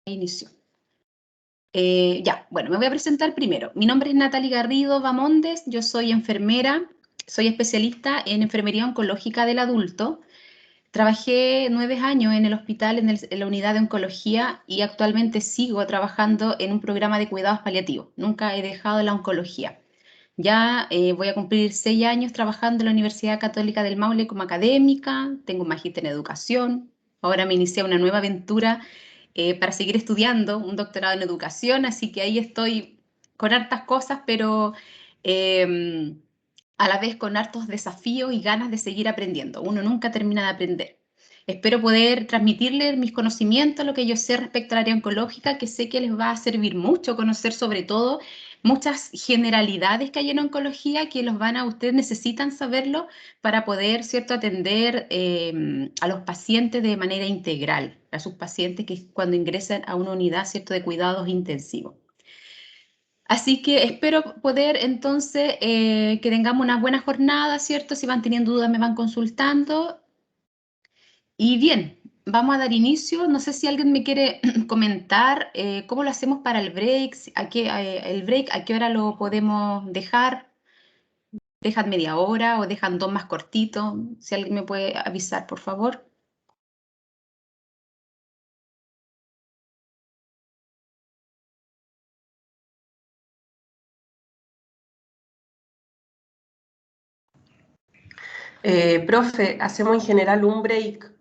Inicio. Ya, bueno, me voy a presentar primero. Mi nombre es Natalie Garrido Bamondes, yo soy enfermera, soy especialista en enfermería oncológica del adulto. Trabajé 9 años en el hospital, en la unidad de oncología y actualmente sigo trabajando en un programa de cuidados paliativos. Nunca he dejado la oncología. Ya voy a cumplir 6 años trabajando en la Universidad Católica del Maule como académica, tengo un magíster en educación, ahora me inicié una nueva aventura para seguir estudiando, un doctorado en educación, así que ahí estoy con hartas cosas, pero eh, a la vez con hartos desafíos y ganas de seguir aprendiendo. Uno nunca termina de aprender. Espero poder transmitirles mis conocimientos, lo que yo sé respecto al área oncológica, que sé que les va a servir mucho conocer sobre todo muchas generalidades que hay en oncología que los van a, ustedes necesitan saberlo para poder, ¿cierto?, atender a los pacientes de manera integral, a sus pacientes que cuando ingresan a una unidad, ¿cierto?, de cuidados intensivos. Así que espero poder entonces que tengamos una buena jornada, ¿cierto? Si van teniendo dudas me van consultando. Y bien, vamos a dar inicio. No sé si alguien me quiere comentar cómo lo hacemos para el break, a qué hora lo podemos dejar. ¿Dejan media hora o dejan dos más cortitos? Si alguien me puede avisar, por favor. Profe, hacemos en general un break,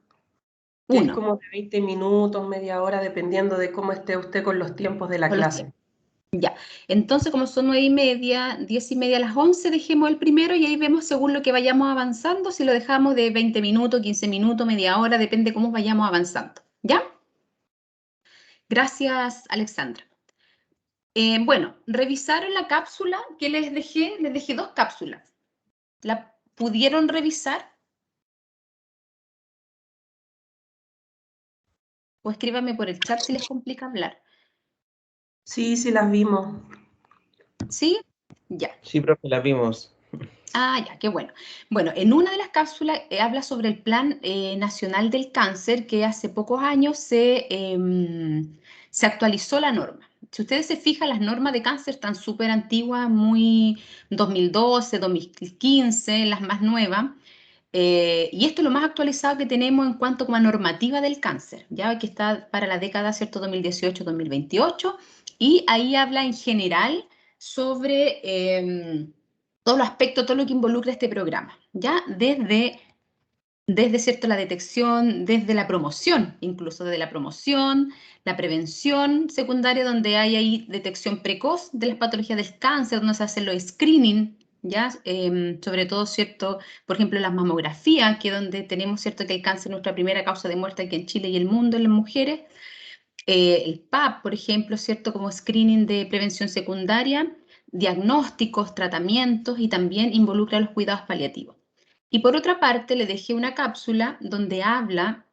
que es Uno, como de 20 minutos, media hora, dependiendo de cómo esté usted con los tiempos de la con los clase. tiempos. Ya, entonces como son 9:30, 10:30 a las 11, dejemos el primero y ahí vemos según lo que vayamos avanzando, si lo dejamos de 20 minutos, 15 minutos, media hora, depende cómo vayamos avanzando. ¿Ya? Gracias, Alexandra. Bueno, revisaron la cápsula que les dejé dos cápsulas. ¿La pudieron revisar? O escríbame por el chat si les complica hablar. Sí, sí las vimos. ¿Sí? Ya. Sí, profe, la vimos. Ah, ya, qué bueno. Bueno, en una de las cápsulas habla sobre el Plan Nacional del Cáncer, que hace pocos años se actualizó la norma. Si ustedes se fijan, las normas de cáncer están súper antiguas, muy 2012, 2015, las más nuevas. Y esto es lo más actualizado que tenemos en cuanto como a normativa del cáncer, ya que está para la década, ¿cierto? 2018-2028. Y ahí habla en general sobre todos los aspectos, todo lo que involucra este programa, ¿ya? Desde ¿cierto? La detección, desde la promoción, incluso desde la promoción, la prevención secundaria, donde hay ahí detección precoz de las patologías del cáncer, donde se hacen los screening, ¿ya? Sobre todo, ¿cierto? Por ejemplo, las mamografías, que es donde tenemos, ¿cierto? Que el cáncer es nuestra primera causa de muerte aquí en Chile y el mundo en las mujeres. El PAP, por ejemplo, ¿cierto? Como screening de prevención secundaria, diagnósticos, tratamientos y también involucra los cuidados paliativos. Y por otra parte, le dejé una cápsula donde habla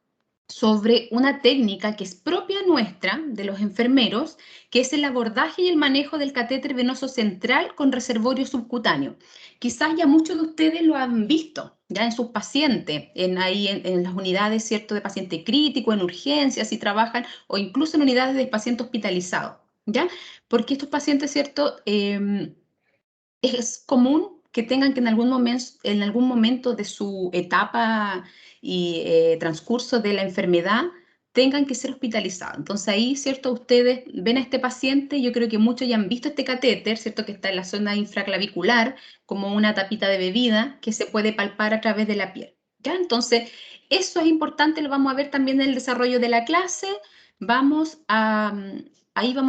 sobre una técnica que es propia nuestra, de los enfermeros, que es el abordaje y el manejo del catéter venoso central con reservorio subcutáneo. Quizás ya muchos de ustedes lo han visto ya en sus pacientes, en las unidades, ¿cierto?, de paciente crítico, en urgencias, si trabajan, o incluso en unidades de paciente hospitalizado, ¿ya? Porque estos pacientes, ¿cierto?, es común que tengan que en algún momento de su etapa y transcurso de la enfermedad tengan que ser hospitalizados. Entonces ahí, ¿cierto? Ustedes ven a este paciente, yo creo que muchos ya han visto este catéter, ¿cierto? Que está en la zona infraclavicular, como una tapita de bebida que se puede palpar a través de la piel. ¿Ya? Entonces, eso es importante, lo vamos a ver también en el desarrollo de la clase. Ahí vamos a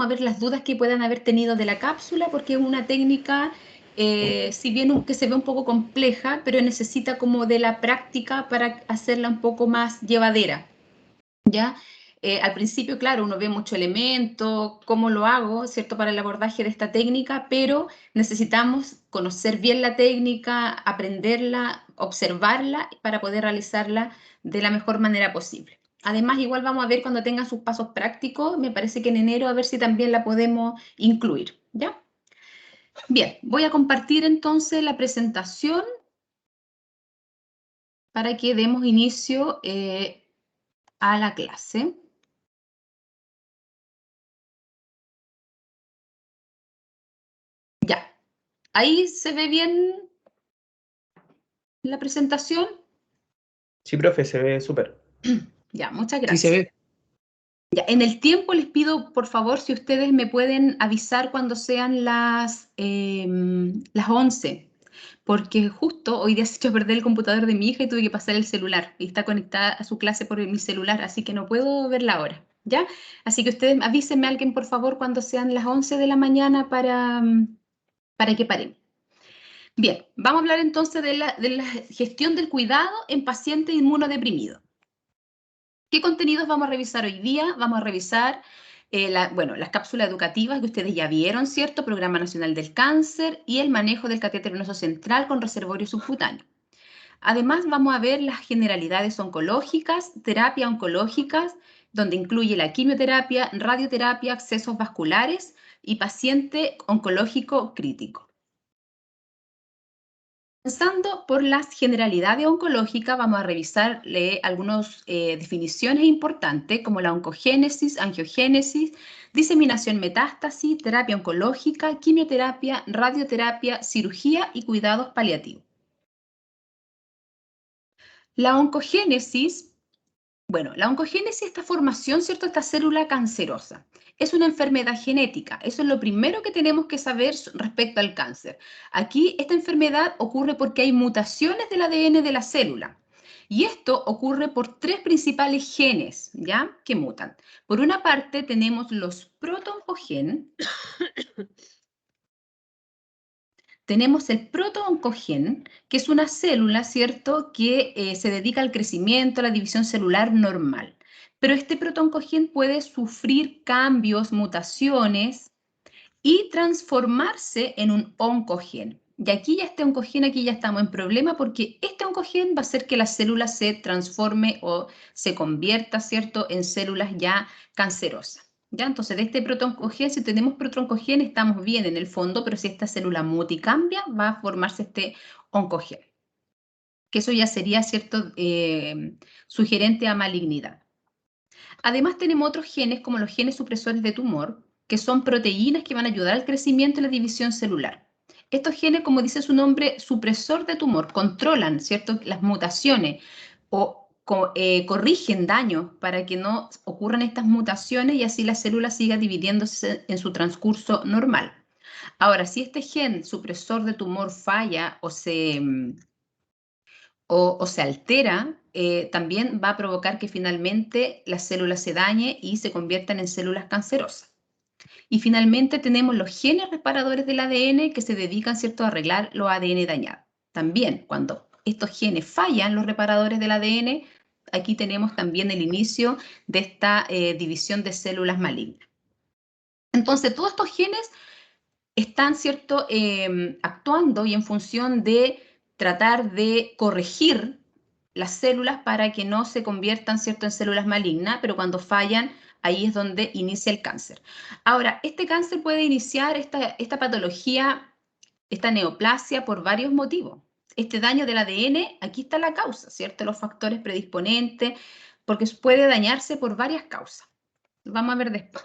ver las dudas que puedan haber tenido de la cápsula, porque es una técnica si bien que se ve un poco compleja, pero necesita como de la práctica para hacerla un poco más llevadera, ¿ya? Al principio, claro, uno ve mucho elemento, cómo lo hago, ¿cierto?, para el abordaje de esta técnica, pero necesitamos conocer bien la técnica, aprenderla, observarla para poder realizarla de la mejor manera posible. Además, igual vamos a ver cuando tenga sus pasos prácticos, me parece que en enero, a ver si también la podemos incluir, ¿ya? Bien, voy a compartir entonces la presentación para que demos inicio a la clase. ¿Ahí se ve bien la presentación? Sí, profe, se ve súper. Ya, muchas Sí, se gracias. ve. Ya, en el tiempo les pido, por favor, si ustedes me pueden avisar cuando sean las 11, porque justo hoy día se echó a perder el computador de mi hija y tuve que pasar el celular, y está conectada a su clase por mi celular, así que no puedo ver la hora, ¿ya? Así que ustedes avísenme a alguien, por favor, cuando sean las 11 de la mañana para que paremos. Bien, vamos a hablar entonces de la gestión del cuidado en pacientes inmunodeprimidos. ¿Qué contenidos vamos a revisar hoy día? Vamos a revisar, las cápsulas educativas que ustedes ya vieron, ¿cierto? Programa Nacional del Cáncer y el manejo del catéter venoso central con reservorio subcutáneo. Además, vamos a ver las generalidades oncológicas, terapia oncológicas, donde incluye la quimioterapia, radioterapia, accesos vasculares y paciente oncológico crítico. Comenzando por las generalidades oncológicas, vamos a revisar algunas definiciones importantes como la oncogénesis, angiogénesis, diseminación metástasis, terapia oncológica, quimioterapia, radioterapia, cirugía y cuidados paliativos. La oncogénesis, la oncogénesis es esta formación, ¿cierto? Esta célula cancerosa. Es una enfermedad genética. Eso es lo primero que tenemos que saber respecto al cáncer. Aquí esta enfermedad ocurre porque hay mutaciones del ADN de la célula. Y esto ocurre por tres principales genes, ¿ya? Que mutan. Por una parte tenemos los proto-oncogen. Tenemos el proto-oncogen, que es una célula, ¿cierto?, que se dedica al crecimiento, a la división celular normal. Pero este proto-oncogen puede sufrir cambios, mutaciones y transformarse en un oncogen. Y aquí ya este oncogen, aquí ya estamos en problema porque este oncogen va a hacer que la célula se transforme o se convierta, ¿cierto?, en células ya cancerosas. ¿Ya? Entonces, de este protooncogen, si tenemos protooncogen, estamos bien en el fondo, pero si esta célula muta y cambia, va a formarse este oncogen. Que eso ya sería, ¿cierto?, sugerente a malignidad. Además, tenemos otros genes, como los genes supresores de tumor, que son proteínas que van a ayudar al crecimiento y la división celular. Estos genes, como dice su nombre, supresor de tumor, controlan, ¿cierto?, las mutaciones o corrigen daños para que no ocurran estas mutaciones y así la célula siga dividiéndose en su transcurso normal. Ahora, si este gen supresor de tumor falla o se altera, también va a provocar que finalmente la célula se dañe y se conviertan en células cancerosas. Y finalmente tenemos los genes reparadores del ADN que se dedican, ¿cierto?, a arreglar los ADN dañados. También cuando estos genes fallan, los reparadores del ADN, aquí tenemos también el inicio de esta división de células malignas. Entonces, todos estos genes están, ¿cierto?, actuando y en función de tratar de corregir las células para que no se conviertan, ¿cierto?, en células malignas, pero cuando fallan, ahí es donde inicia el cáncer. Ahora, este cáncer puede iniciar esta patología, esta neoplasia, por varios motivos. Este daño del ADN, aquí está la causa, ¿cierto?, los factores predisponentes, porque puede dañarse por varias causas. Vamos a ver después.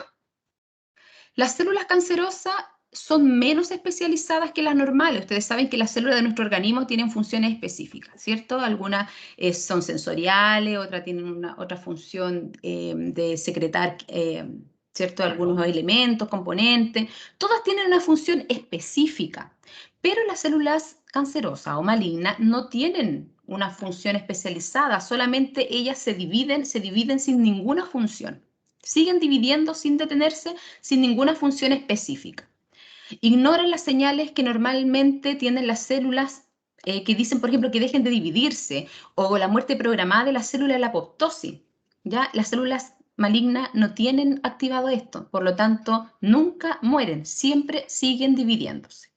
Las células cancerosas son menos especializadas que las normales. Ustedes saben que las células de nuestro organismo tienen funciones específicas, ¿cierto? Algunas son sensoriales, otras tienen otra función de secretar, ¿cierto?, algunos elementos, componentes. Todas tienen una función específica, pero las células cancerosas o malignas no tienen una función especializada, solamente ellas se dividen sin ninguna función. Siguen dividiendo sin detenerse, sin ninguna función específica. Ignoran las señales que normalmente tienen las células que dicen, por ejemplo, que dejen de dividirse, o la muerte programada de la célula de la apoptosis. ¿Ya? Las células malignas no tienen activado esto, por lo tanto, nunca mueren, siempre siguen dividiéndose.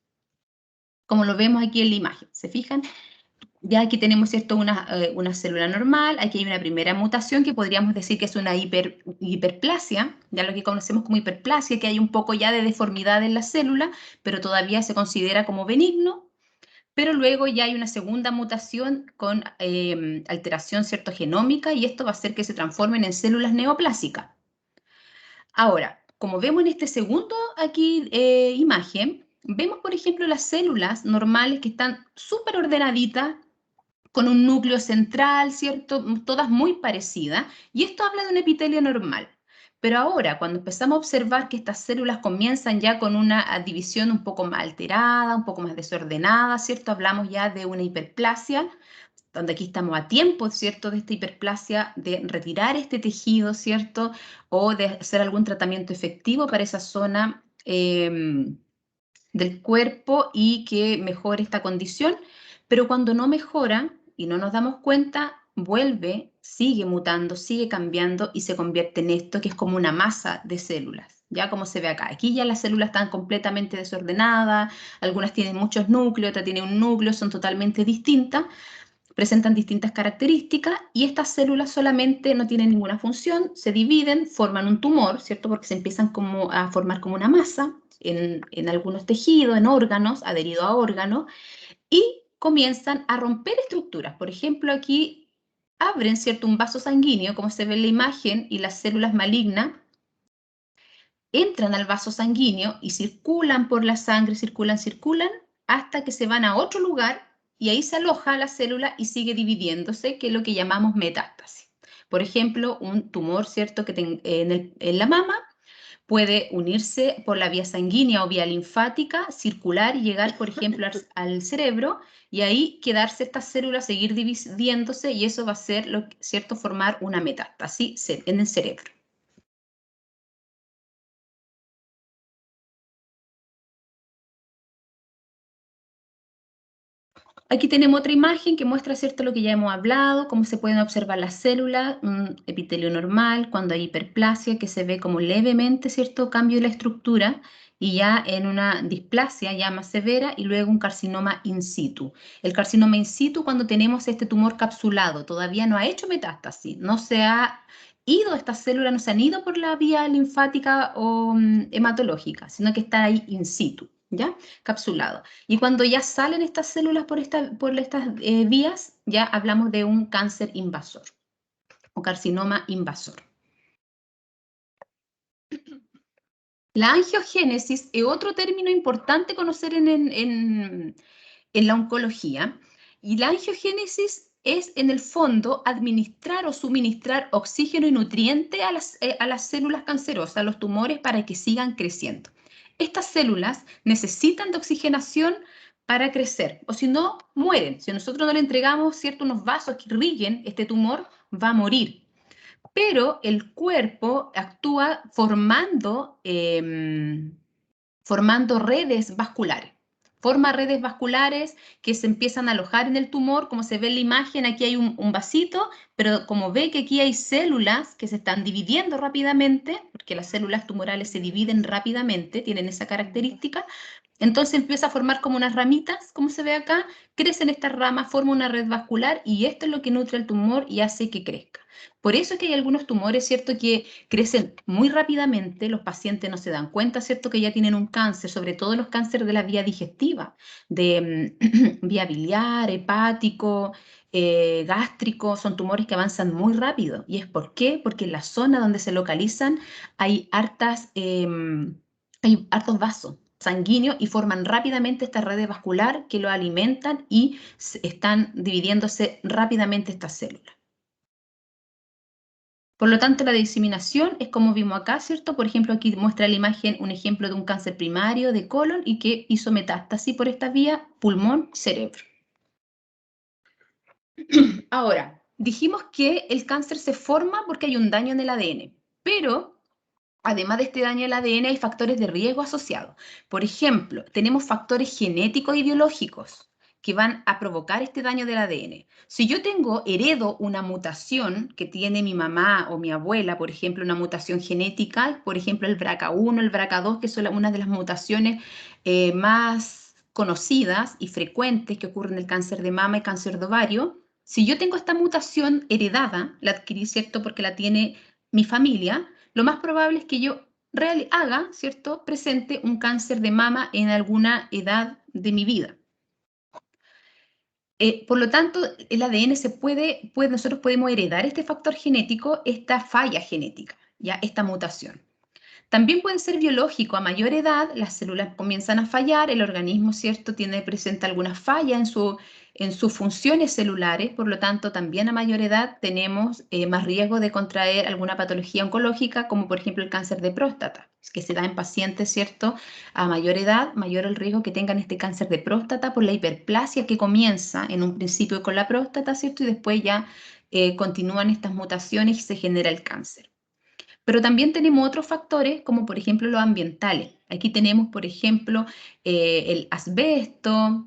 Como lo vemos aquí en la imagen, ¿se fijan? Ya aquí tenemos, ¿cierto?, una célula normal, aquí hay una primera mutación que podríamos decir que es una hiperplasia, ya lo que conocemos como hiperplasia, que hay un poco ya de deformidad en la célula, pero todavía se considera como benigno, pero luego ya hay una segunda mutación con alteración, ¿cierto?, genómica, y esto va a hacer que se transformen en células neoplásicas. Ahora, como vemos en este segundo aquí imagen, vemos, por ejemplo, las células normales que están súper ordenaditas, con un núcleo central, ¿cierto? Todas muy parecidas, y esto habla de un epitelio normal. Pero ahora, cuando empezamos a observar que estas células comienzan ya con una división un poco más alterada, un poco más desordenada, ¿cierto? Hablamos ya de una hiperplasia, donde aquí estamos a tiempo, ¿cierto? De esta hiperplasia, de retirar este tejido, ¿cierto? O de hacer algún tratamiento efectivo para esa zona del cuerpo y que mejore esta condición. Pero cuando no mejora y no nos damos cuenta, vuelve, sigue mutando, sigue cambiando y se convierte en esto que es como una masa de células. Ya como se ve acá. Aquí ya las células están completamente desordenadas, algunas tienen muchos núcleos, otras tienen un núcleo, son totalmente distintas, presentan distintas características y estas células solamente no tienen ninguna función, se dividen, forman un tumor, ¿cierto? Porque se empiezan como a formar como una masa en algunos tejidos, en órganos, adherido a órganos, y comienzan a romper estructuras. Por ejemplo, aquí abren, ¿cierto? Un vaso sanguíneo, como se ve en la imagen, y las células malignas entran al vaso sanguíneo y circulan por la sangre, circulan, hasta que se van a otro lugar y ahí se aloja la célula y sigue dividiéndose, que es lo que llamamos metástasis. Por ejemplo, un tumor, ¿cierto?, que en la mama puede unirse por la vía sanguínea o vía linfática, circular y llegar, por ejemplo, al cerebro y ahí quedarse estas células, seguir dividiéndose y eso va a ser, ¿cierto?, formar una metástasis en el cerebro. Aquí tenemos otra imagen que muestra, ¿cierto?, lo que ya hemos hablado, cómo se pueden observar las células, un epitelio normal, cuando hay hiperplasia, que se ve como levemente, ¿cierto?, cambio de la estructura, y ya en una displasia ya más severa, y luego un carcinoma in situ. El carcinoma in situ cuando tenemos este tumor capsulado, todavía no ha hecho metástasis, no se ha ido, estas células no se han ido por la vía linfática o hematológica, sino que está ahí in situ, ¿ya? Capsulado. Y cuando ya salen estas células por estas vías, ya hablamos de un cáncer invasor o carcinoma invasor. La angiogénesis es otro término importante conocer en la oncología. Y la angiogénesis es, en el fondo, administrar o suministrar oxígeno y nutriente a las células cancerosas, a los tumores, para que sigan creciendo. Estas células necesitan de oxigenación para crecer, o si no, mueren. Si nosotros no le entregamos, ¿cierto?, unos vasos que irriguen este tumor, va a morir. Pero el cuerpo actúa formando redes vasculares. Forma redes vasculares que se empiezan a alojar en el tumor, como se ve en la imagen, aquí hay un vasito, pero como ve que aquí hay células que se están dividiendo rápidamente, porque las células tumorales se dividen rápidamente, tienen esa característica, entonces empieza a formar como unas ramitas, como se ve acá, crecen estas ramas, forma una red vascular y esto es lo que nutre el tumor y hace que crezca. Por eso es que hay algunos tumores, ¿cierto?, que crecen muy rápidamente, los pacientes no se dan cuenta, ¿cierto?, que ya tienen un cáncer, sobre todo los cánceres de la vía digestiva, de vía biliar, hepático, gástrico, son tumores que avanzan muy rápido. ¿Y es por qué? Porque en la zona donde se localizan hay hartos vasos sanguíneos y forman rápidamente esta red vascular que lo alimentan y están dividiéndose rápidamente estas células. Por lo tanto, la diseminación es como vimos acá, ¿cierto? Por ejemplo, aquí muestra la imagen un ejemplo de un cáncer primario de colon y que hizo metástasis por esta vía, pulmón, cerebro. Ahora, dijimos que el cáncer se forma porque hay un daño en el ADN, pero además de este daño al ADN hay factores de riesgo asociados. Por ejemplo, tenemos factores genéticos y biológicos que van a provocar este daño del ADN. Si yo heredo una mutación que tiene mi mamá o mi abuela, por ejemplo, una mutación genética, por ejemplo, el BRCA1, el BRCA2, que son una de las mutaciones más conocidas y frecuentes que ocurren en el cáncer de mama y cáncer de ovario, si yo tengo esta mutación heredada, la adquirí, ¿cierto?, porque la tiene mi familia, lo más probable es que yo haga, ¿cierto?, presente un cáncer de mama en alguna edad de mi vida. Por lo tanto, el ADN nosotros podemos heredar este factor genético, esta falla genética, ¿ya? Esta mutación. También puede ser biológico. A mayor edad, las células comienzan a fallar, el organismo, ¿cierto?, presenta alguna falla en sus funciones celulares, por lo tanto, también a mayor edad tenemos más riesgo de contraer alguna patología oncológica, como por ejemplo el cáncer de próstata, que se da en pacientes, ¿cierto?, a mayor edad, mayor el riesgo que tengan este cáncer de próstata por la hiperplasia que comienza en un principio con la próstata, ¿cierto?, y después ya continúan estas mutaciones y se genera el cáncer. Pero también tenemos otros factores, como por ejemplo los ambientales. Aquí tenemos, por ejemplo, el asbesto,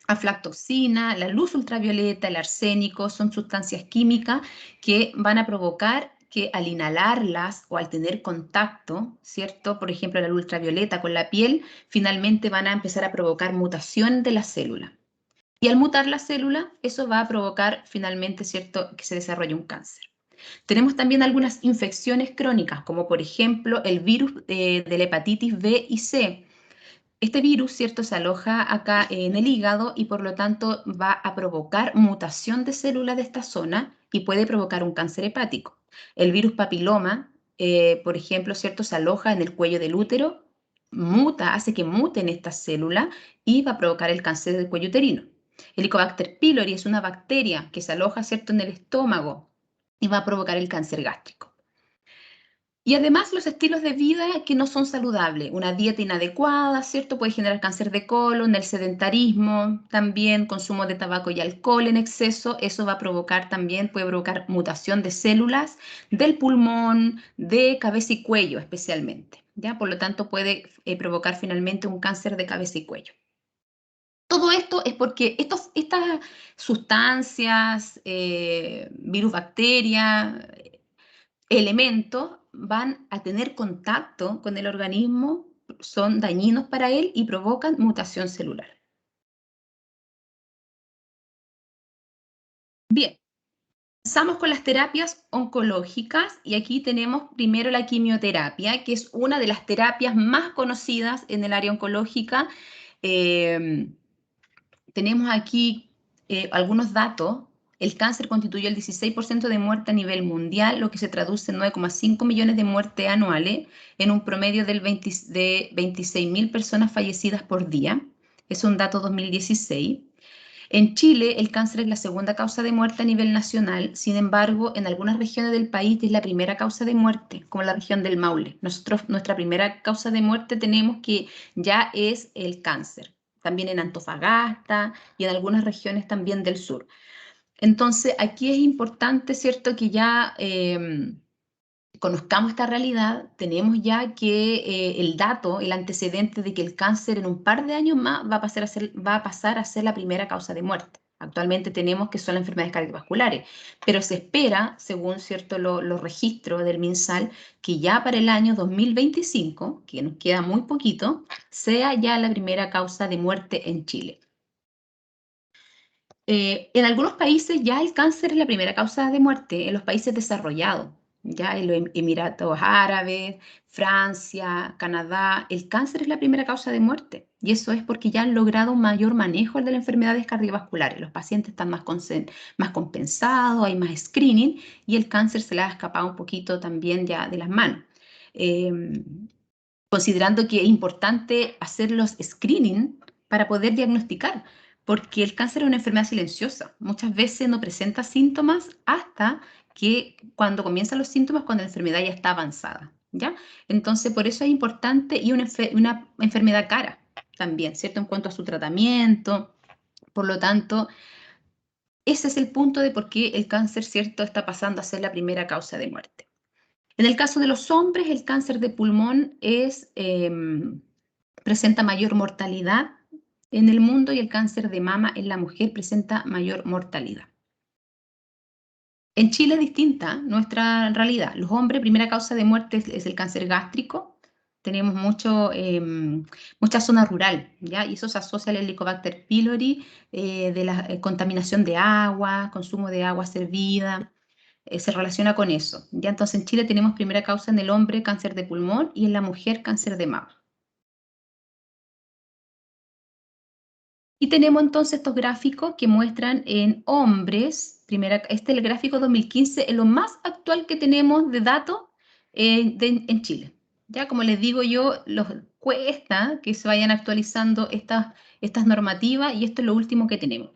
aflatoxina, la luz ultravioleta, el arsénico, son sustancias químicas que van a provocar que al inhalarlas o al tener contacto, ¿cierto? Por ejemplo, la luz ultravioleta con la piel, finalmente van a empezar a provocar mutación de la célula. Y al mutar la célula, eso va a provocar finalmente, ¿cierto?, que se desarrolle un cáncer. Tenemos también algunas infecciones crónicas, como por ejemplo el virus de la hepatitis B y C. Este virus, ¿cierto?, se aloja acá en el hígado y por lo tanto va a provocar mutación de células de esta zona y puede provocar un cáncer hepático. El virus papiloma, por ejemplo, ¿cierto?, se aloja en el cuello del útero, hace que muten estas células y va a provocar el cáncer del cuello uterino. El Helicobacter pylori es una bacteria que se aloja, ¿cierto?, en el estómago y va a provocar el cáncer gástrico. Y además los estilos de vida que no son saludables, una dieta inadecuada, ¿cierto?, puede generar cáncer de colon, el sedentarismo, también consumo de tabaco y alcohol en exceso, eso va a provocar también, puede provocar mutación de células del pulmón, de cabeza y cuello especialmente, ¿ya? Por lo tanto puede provocar finalmente un cáncer de cabeza y cuello. Todo esto es porque estas sustancias, virus, bacterias, elementos van a tener contacto con el organismo, son dañinos para él y provocan mutación celular. Bien, comenzamos con las terapias oncológicas y aquí tenemos primero la quimioterapia, que es una de las terapias más conocidas en el área oncológica. Tenemos aquí algunos datos. El cáncer constituye el 16% de muerte a nivel mundial, lo que se traduce en 9,5 millones de muertes anuales, en un promedio de 26.000 personas fallecidas por día. Es un dato 2016. En Chile, el cáncer es la segunda causa de muerte a nivel nacional. Sin embargo, en algunas regiones del país es la primera causa de muerte, como la región del Maule. Nuestra primera causa de muerte tenemos que ya es el cáncer. También en Antofagasta y en algunas regiones también del sur. Entonces, aquí es importante, ¿cierto?, que ya conozcamos esta realidad, tenemos ya que el dato, el antecedente de que el cáncer en un par de años más va a pasar a ser la primera causa de muerte. Actualmente tenemos que son las enfermedades cardiovasculares, pero se espera, según cierto los registros del MinSal, que ya para el año 2025, que nos queda muy poquito, sea ya la primera causa de muerte en Chile. En algunos países ya el cáncer es la primera causa de muerte, en los países desarrollados, ya en los Emiratos Árabes, Francia, Canadá, el cáncer es la primera causa de muerte. Y eso es porque ya han logrado un mayor manejo de las enfermedades cardiovasculares. Los pacientes están más compensados, hay más screening y el cáncer se le ha escapado un poquito también ya de las manos. Considerando que es importante hacer los screening para poder diagnosticar, porque el cáncer es una enfermedad silenciosa. Muchas veces no presenta síntomas hasta que cuando comienzan los síntomas, cuando la enfermedad ya está avanzada, ¿ya? Entonces, por eso es importante y una enfermedad cara también, ¿cierto? En cuanto a su tratamiento. Por lo tanto, ese es el punto de por qué el cáncer, ¿cierto?, está pasando a ser la primera causa de muerte. En el caso de los hombres, el cáncer de pulmón presenta mayor mortalidad en el mundo y el cáncer de mama en la mujer presenta mayor mortalidad. En Chile es distinta nuestra realidad. Los hombres, primera causa de muerte es el cáncer gástrico. Tenemos mucha zona rural, ¿ya? Y eso se asocia al Helicobacter pylori, de la contaminación de agua, consumo de agua servida. Se relaciona con eso, ¿ya? Entonces en Chile tenemos primera causa en el hombre cáncer de pulmón y en la mujer cáncer de mama. Y tenemos entonces estos gráficos que muestran en hombres, este es el gráfico 2015, es lo más actual que tenemos de datos en Chile. Ya, como les digo yo, cuesta que se vayan actualizando estas normativas y esto es lo último que tenemos.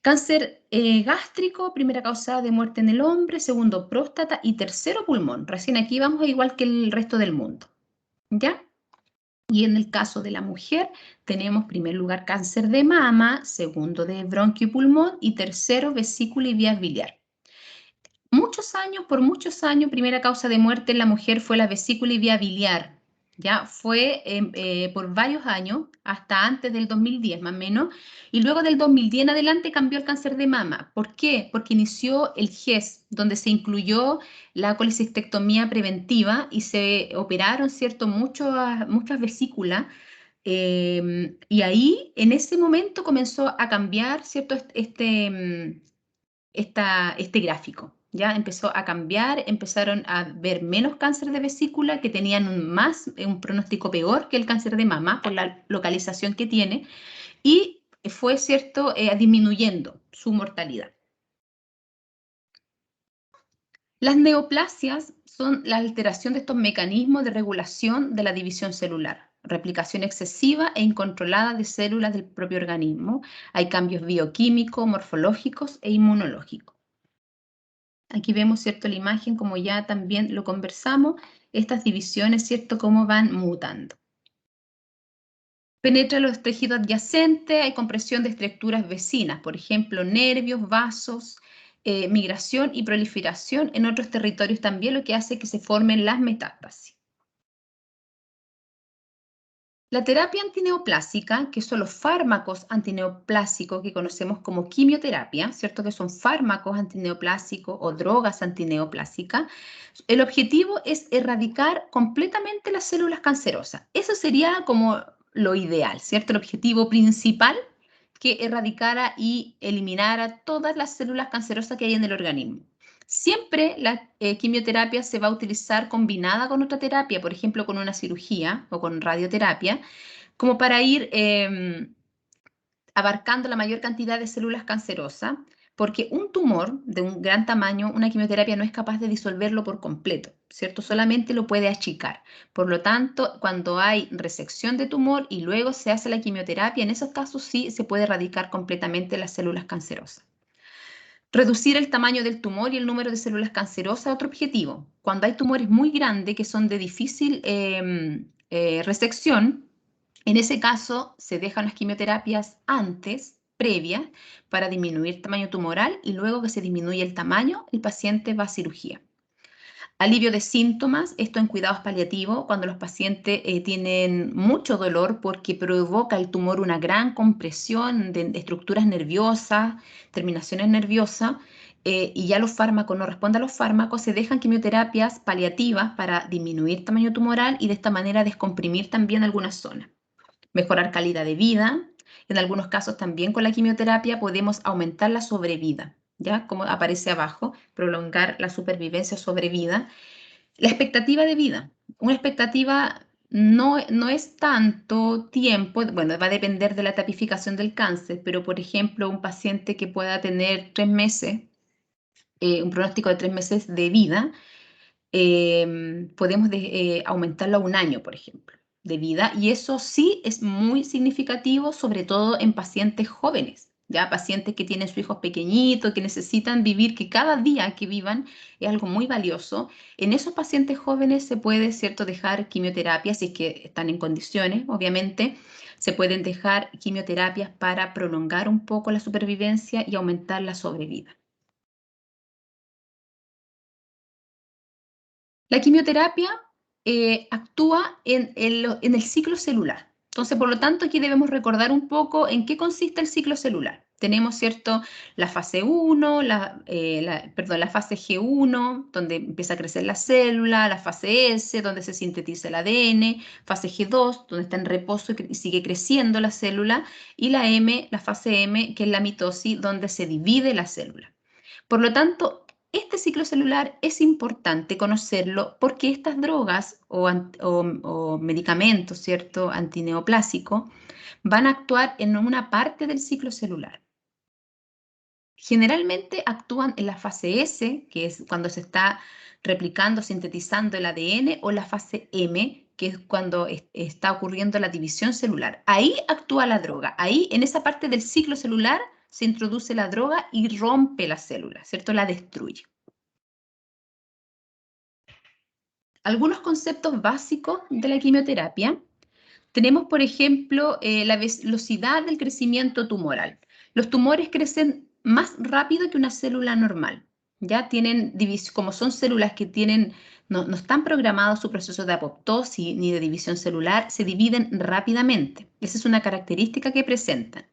Cáncer gástrico, primera causa de muerte en el hombre, segundo próstata y tercero pulmón. Recién aquí vamos igual que el resto del mundo. ¿Ya? Y en el caso de la mujer tenemos primer lugar cáncer de mama, segundo de bronquio y pulmón y tercero vesícula y vías biliar. Por muchos años, primera causa de muerte en la mujer fue la vesícula y vía biliar. Ya fue por varios años, hasta antes del 2010 más o menos, y luego del 2010 en adelante cambió el cáncer de mama. ¿Por qué? Porque inició el GES, donde se incluyó la colecistectomía preventiva y se operaron, ¿cierto?, muchas vesículas. Y ahí, en ese momento, comenzó a cambiar, ¿cierto?, este gráfico. Ya empezó a cambiar, empezaron a ver menos cáncer de vesícula que tenían un pronóstico peor que el cáncer de mama por la localización que tiene y fue, cierto, disminuyendo su mortalidad. Las neoplasias son la alteración de estos mecanismos de regulación de la división celular, replicación excesiva e incontrolada de células del propio organismo. Hay cambios bioquímicos, morfológicos e inmunológicos. Aquí vemos, ¿cierto?, la imagen, como ya también lo conversamos, estas divisiones, ¿cierto?, cómo van mutando. Penetra los tejidos adyacentes, hay compresión de estructuras vecinas, por ejemplo, nervios, vasos, migración y proliferación en otros territorios también, lo que hace que se formen las metástasis. La terapia antineoplásica, que son los fármacos antineoplásicos que conocemos como quimioterapia, ¿cierto?, que son fármacos antineoplásicos o drogas antineoplásicas, el objetivo es erradicar completamente las células cancerosas. Eso sería como lo ideal, ¿cierto? El objetivo principal, que erradicara y eliminara todas las células cancerosas que hay en el organismo. Siempre la quimioterapia se va a utilizar combinada con otra terapia, por ejemplo, con una cirugía o con radioterapia, como para ir abarcando la mayor cantidad de células cancerosas, porque un tumor de un gran tamaño, una quimioterapia no es capaz de disolverlo por completo, ¿cierto? Solamente lo puede achicar. Por lo tanto, cuando hay resección de tumor y luego se hace la quimioterapia, en esos casos sí se puede erradicar completamente las células cancerosas. Reducir el tamaño del tumor y el número de células cancerosas es otro objetivo. Cuando hay tumores muy grandes que son de difícil resección, en ese caso se dejan las quimioterapias antes, previas, para disminuir el tamaño tumoral y luego que se disminuye el tamaño, el paciente va a cirugía. Alivio de síntomas, esto en cuidados paliativos, cuando los pacientes tienen mucho dolor porque provoca el tumor una gran compresión de estructuras nerviosas, terminaciones nerviosas, y ya los fármacos no responden a los fármacos, se dejan quimioterapias paliativas para disminuir tamaño tumoral y de esta manera descomprimir también algunas zonas. Mejorar calidad de vida. En algunos casos también con la quimioterapia podemos aumentar la sobrevida, ¿ya? Como aparece abajo, prolongar la supervivencia sobrevida. La expectativa de vida. Una expectativa no es tanto tiempo, bueno, va a depender de la tipificación del cáncer, pero por ejemplo, un paciente que pueda tener 3 meses, un pronóstico de 3 meses de vida, podemos aumentarlo a 1 año, por ejemplo, de vida, y eso sí es muy significativo, sobre todo en pacientes jóvenes, ya pacientes que tienen sus hijos pequeñitos, que necesitan vivir, que cada día que vivan es algo muy valioso. En esos pacientes jóvenes se puede, ¿cierto?, dejar quimioterapia, si es que están en condiciones, obviamente, se pueden dejar quimioterapias para prolongar un poco la supervivencia y aumentar la sobrevida. La quimioterapia actúa en el ciclo celular. Entonces, por lo tanto, aquí debemos recordar un poco en qué consiste el ciclo celular. Tenemos, ¿cierto?, la fase 1, la fase G1, donde empieza a crecer la célula, la fase S, donde se sintetiza el ADN, fase G2, donde está en reposo y sigue creciendo la célula, y la fase M, que es la mitosis, donde se divide la célula. Por lo tanto, este ciclo celular es importante conocerlo porque estas drogas o medicamentos, ¿cierto?, antineoplásicos, van a actuar en una parte del ciclo celular. Generalmente actúan en la fase S, que es cuando se está replicando, sintetizando el ADN, o la fase M, que es cuando está ocurriendo la división celular. Ahí actúa la droga. Ahí, en esa parte del ciclo celular, se introduce la droga y rompe la célula, ¿cierto? La destruye. Algunos conceptos básicos de la quimioterapia. Tenemos, por ejemplo, la velocidad del crecimiento tumoral. Los tumores crecen más rápido que una célula normal. Ya tienen, como son células que no están programados su proceso de apoptosis ni de división celular, se dividen rápidamente. Esa es una característica que presentan.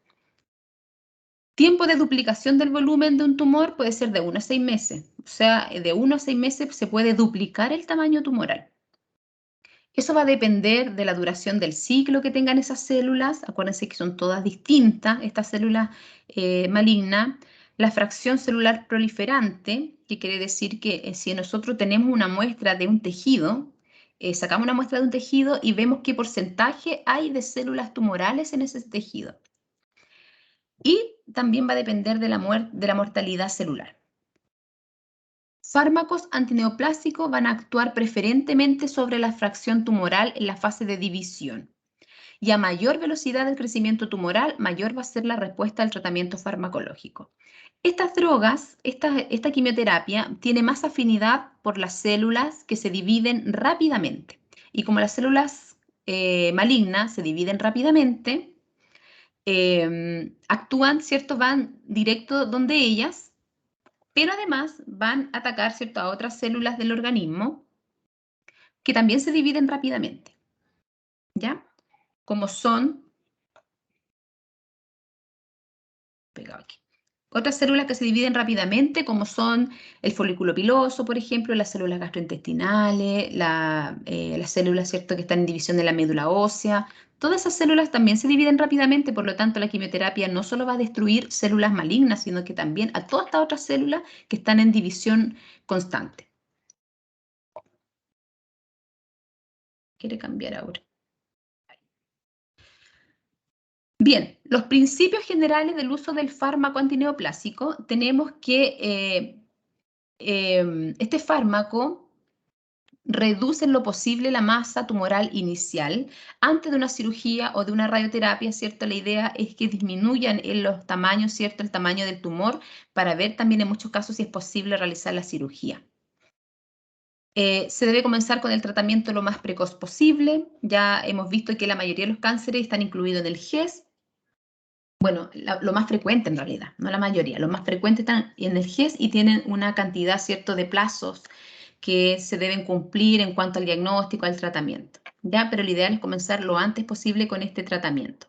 Tiempo de duplicación del volumen de un tumor puede ser de 1 a 6 meses. O sea, de 1 a 6 meses se puede duplicar el tamaño tumoral. Eso va a depender de la duración del ciclo que tengan esas células. Acuérdense que son todas distintas, estas células malignas. La fracción celular proliferante, que quiere decir que si nosotros tenemos una muestra de un tejido, sacamos una muestra de un tejido y vemos qué porcentaje hay de células tumorales en ese tejido. Y también va a depender de la mortalidad celular. Fármacos antineoplásicos van a actuar preferentemente sobre la fracción tumoral en la fase de división. Y a mayor velocidad del crecimiento tumoral, mayor va a ser la respuesta al tratamiento farmacológico. Estas drogas, esta quimioterapia, tiene más afinidad por las células que se dividen rápidamente. Y como las células malignas se dividen rápidamente, actúan, ¿cierto? Van directo donde ellas, pero además van a atacar, ¿cierto?, a otras células del organismo que también se dividen rápidamente, ¿ya? Como son, pegado aquí, otras células que se dividen rápidamente, como son el folículo piloso, por ejemplo, las células gastrointestinales, las células, ¿cierto?, que están en división de la médula ósea. Todas esas células también se dividen rápidamente, por lo tanto, la quimioterapia no solo va a destruir células malignas, sino que también a todas estas otras células que están en división constante. Quiere cambiar ahora. Bien, los principios generales del uso del fármaco antineoplásico, tenemos que este fármaco reduce en lo posible la masa tumoral inicial antes de una cirugía o de una radioterapia, ¿cierto? La idea es que disminuyan en los tamaños, ¿cierto? El tamaño del tumor, para ver también en muchos casos si es posible realizar la cirugía. Se debe comenzar con el tratamiento lo más precoz posible. Ya hemos visto que la mayoría de los cánceres están incluidos en el GES. Bueno, lo más frecuente en realidad, no la mayoría. Lo más frecuente están en el GES y tienen una cantidad, ¿cierto?, de plazos que se deben cumplir en cuanto al diagnóstico, al tratamiento. ¿Ya? Pero lo ideal es comenzar lo antes posible con este tratamiento.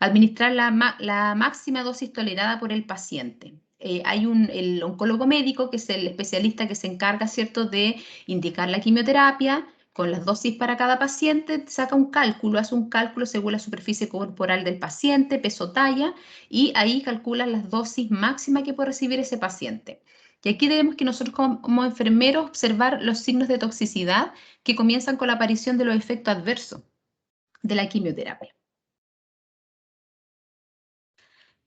Administrar la máxima dosis tolerada por el paciente. Hay el oncólogo médico, que es el especialista que se encarga, ¿cierto?, de indicar la quimioterapia con las dosis para cada paciente, hace un cálculo según la superficie corporal del paciente, peso, talla, y ahí calcula las dosis máximas que puede recibir ese paciente. Y aquí debemos que nosotros como enfermeros observar los signos de toxicidad que comienzan con la aparición de los efectos adversos de la quimioterapia.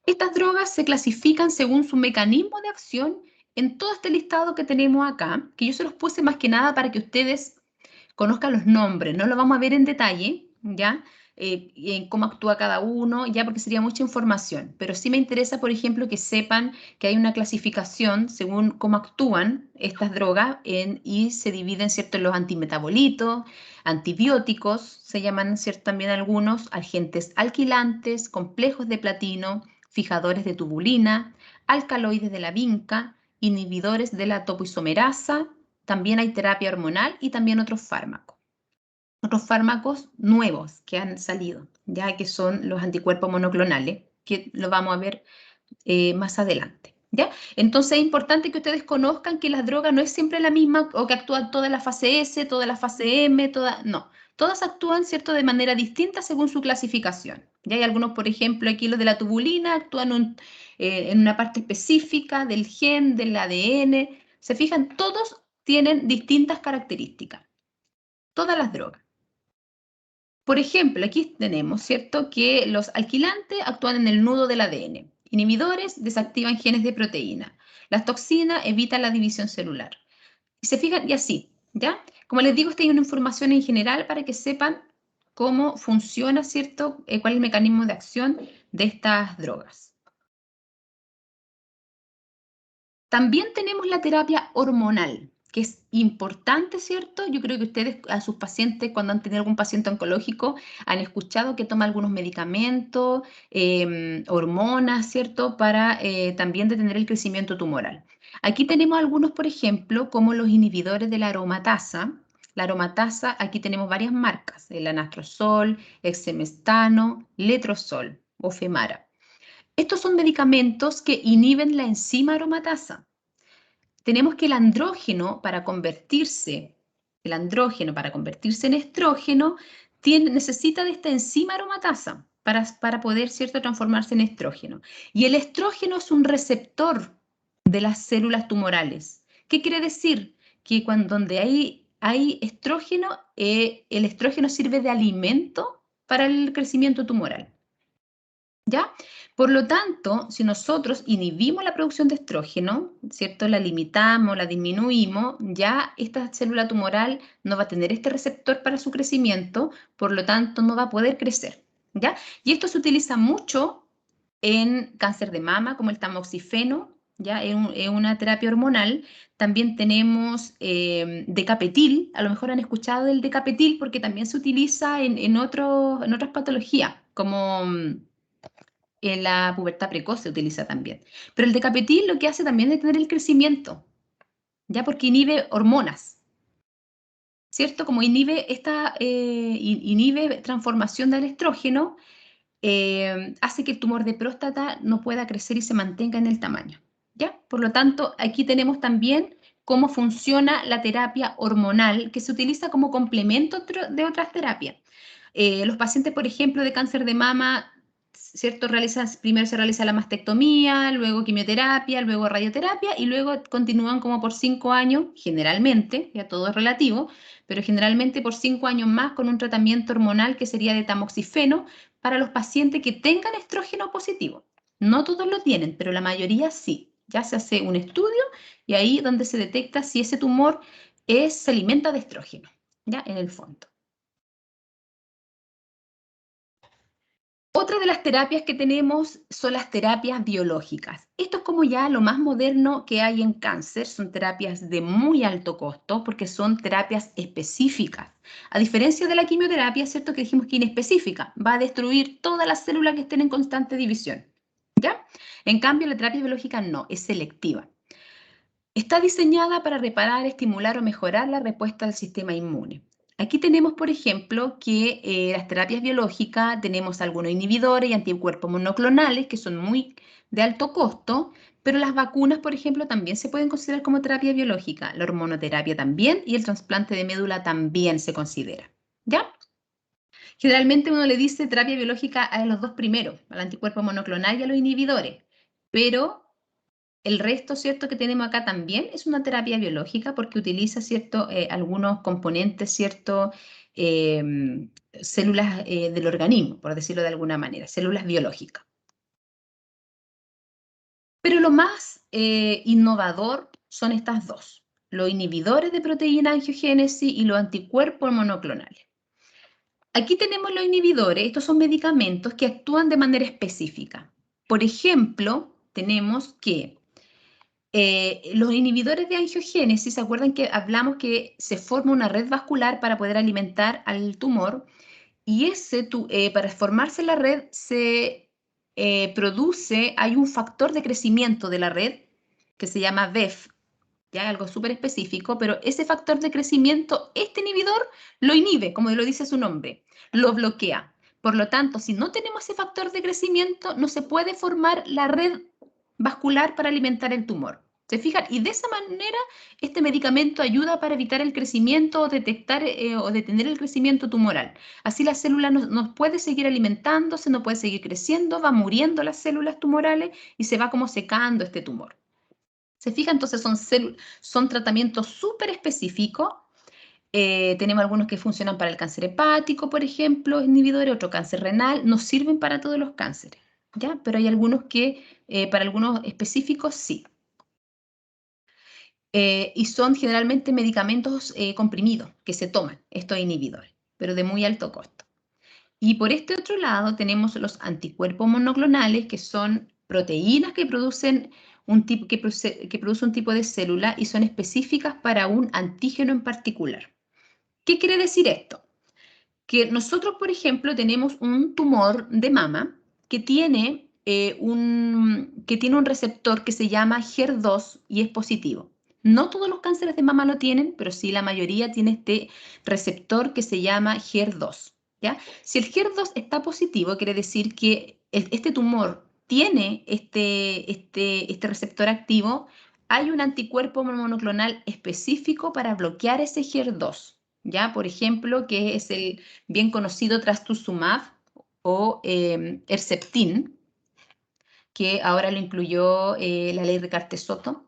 Estas drogas se clasifican según su mecanismo de acción en todo este listado que tenemos acá, que yo se los puse más que nada para que ustedes conozcan los nombres. No lo vamos a ver en detalle, ¿ya? En cómo actúa cada uno, ya, porque sería mucha información. Pero sí me interesa, por ejemplo, que sepan que hay una clasificación según cómo actúan estas drogas y se dividen, ¿cierto?, en los antimetabolitos, antibióticos, se llaman, ¿cierto?, también algunos, agentes alquilantes, complejos de platino, fijadores de tubulina, alcaloides de la vinca, inhibidores de la topoisomerasa. También hay terapia hormonal y también otros fármacos. Otros fármacos nuevos que han salido, ya que son los anticuerpos monoclonales, que lo vamos a ver más adelante. ¿Ya? Entonces es importante que ustedes conozcan que la droga no es siempre la misma o que actúan toda la fase S, toda la fase M, no. Todas actúan, ¿cierto?, de manera distinta según su clasificación. Ya hay algunos, por ejemplo, aquí los de la tubulina actúan en una parte específica del gen, del ADN. Se fijan, todos tienen distintas características. Todas las drogas. Por ejemplo, aquí tenemos, ¿cierto?, que los alquilantes actúan en el nudo del ADN. Inhibidores desactivan genes de proteína. Las toxinas evitan la división celular. Y se fijan, y así, ¿ya? Como les digo, esta es una información en general para que sepan cómo funciona, ¿cierto? Cuál es el mecanismo de acción de estas drogas. También tenemos la terapia hormonal, que es importante, ¿cierto? Yo creo que ustedes a sus pacientes, cuando han tenido algún paciente oncológico, han escuchado que toma algunos medicamentos, hormonas, ¿cierto? Para también detener el crecimiento tumoral. Aquí tenemos algunos, por ejemplo, como los inhibidores de la aromatasa. La aromatasa, aquí tenemos varias marcas, el anastrozol, exemestano, letrozol o Femara. Estos son medicamentos que inhiben la enzima aromatasa. Tenemos que el andrógeno para convertirse en estrógeno necesita de esta enzima aromatasa para poder, ¿cierto?, transformarse en estrógeno. Y el estrógeno es un receptor de las células tumorales. ¿Qué quiere decir? Que donde hay estrógeno, el estrógeno sirve de alimento para el crecimiento tumoral. ¿Ya? Por lo tanto, si nosotros inhibimos la producción de estrógeno, ¿cierto? La limitamos, la disminuimos, ya esta célula tumoral no va a tener este receptor para su crecimiento, por lo tanto no va a poder crecer, ¿ya? Y esto se utiliza mucho en cáncer de mama, como el tamoxifeno, ¿ya? Es una terapia hormonal. También tenemos decapetil, a lo mejor han escuchado del decapetil porque también se utiliza en otras patologías, como en la pubertad precoz se utiliza también. Pero el decapetil lo que hace también es detener el crecimiento, ya porque inhibe hormonas, ¿cierto? Como inhibe transformación del estrógeno, hace que el tumor de próstata no pueda crecer y se mantenga en el tamaño, ¿ya? Por lo tanto, aquí tenemos también cómo funciona la terapia hormonal que se utiliza como complemento de otras terapias. Los pacientes, por ejemplo, de cáncer de mama, ¿cierto? Primero se realiza la mastectomía, luego quimioterapia, luego radioterapia y luego continúan como por 5 años, generalmente, ya todo es relativo, pero generalmente por 5 años más con un tratamiento hormonal que sería de tamoxifeno para los pacientes que tengan estrógeno positivo. No todos lo tienen, pero la mayoría sí. Ya se hace un estudio y ahí donde se detecta si ese tumor se alimenta de estrógeno, ya en el fondo. Otra de las terapias que tenemos son las terapias biológicas. Esto es como ya lo más moderno que hay en cáncer. Son terapias de muy alto costo porque son terapias específicas. A diferencia de la quimioterapia, es cierto que dijimos que inespecífica. Va a destruir todas las células que estén en constante división. ¿Ya? En cambio, la terapia biológica no, es selectiva. Está diseñada para reparar, estimular o mejorar la respuesta del sistema inmune. Aquí tenemos, por ejemplo, que las terapias biológicas, tenemos algunos inhibidores y anticuerpos monoclonales que son muy de alto costo, pero las vacunas, por ejemplo, también se pueden considerar como terapia biológica. La hormonoterapia también y el trasplante de médula también se considera. ¿Ya? Generalmente uno le dice terapia biológica a los dos primeros, al anticuerpo monoclonal y a los inhibidores, pero el resto, ¿cierto?, que tenemos acá también es una terapia biológica porque utiliza, ¿cierto?, algunos componentes, ¿cierto?, células del organismo, por decirlo de alguna manera, células biológicas. Pero lo más innovador son estas dos, los inhibidores de proteína angiogénesis y los anticuerpos monoclonales. Aquí tenemos los inhibidores, estos son medicamentos que actúan de manera específica. Por ejemplo, tenemos que los inhibidores de angiogénesis, ¿se acuerdan que hablamos que se forma una red vascular para poder alimentar al tumor? Y para formarse la red se produce, hay un factor de crecimiento de la red que se llama VEF, ya algo súper específico, pero ese factor de crecimiento, este inhibidor lo inhibe, como lo dice su nombre, lo bloquea. Por lo tanto, si no tenemos ese factor de crecimiento, no se puede formar la red vascular para alimentar el tumor. ¿Se fijan? Y de esa manera, este medicamento ayuda para evitar el crecimiento o detectar o detener el crecimiento tumoral. Así la célula no puede seguir alimentándose, no puede seguir creciendo, va muriendo las células tumorales y se va como secando este tumor. ¿Se fijan? Entonces son tratamientos súper específicos. Tenemos algunos que funcionan para el cáncer hepático, por ejemplo, inhibidores, otro cáncer renal, no sirven para todos los cánceres, ¿ya? Pero hay algunos que para algunos específicos sí. y son generalmente medicamentos comprimidos que se toman, estos inhibidores, pero de muy alto costo. Y por este otro lado tenemos los anticuerpos monoclonales, que son proteínas que producen un tipo, que produce un tipo de célula y son específicas para un antígeno en particular. ¿Qué quiere decir esto? Que nosotros, por ejemplo, tenemos un tumor de mama que tiene, un receptor que se llama HER2 y es positivo. No todos los cánceres de mama lo tienen, pero sí la mayoría tiene este receptor que se llama HER2. ¿Ya? Si el HER2 está positivo, quiere decir que este tumor tiene este receptor activo, hay un anticuerpo monoclonal específico para bloquear ese HER2. ¿Ya? Por ejemplo, que es el bien conocido trastuzumab o Herceptin, que ahora lo incluyó la ley Ricarte-Soto.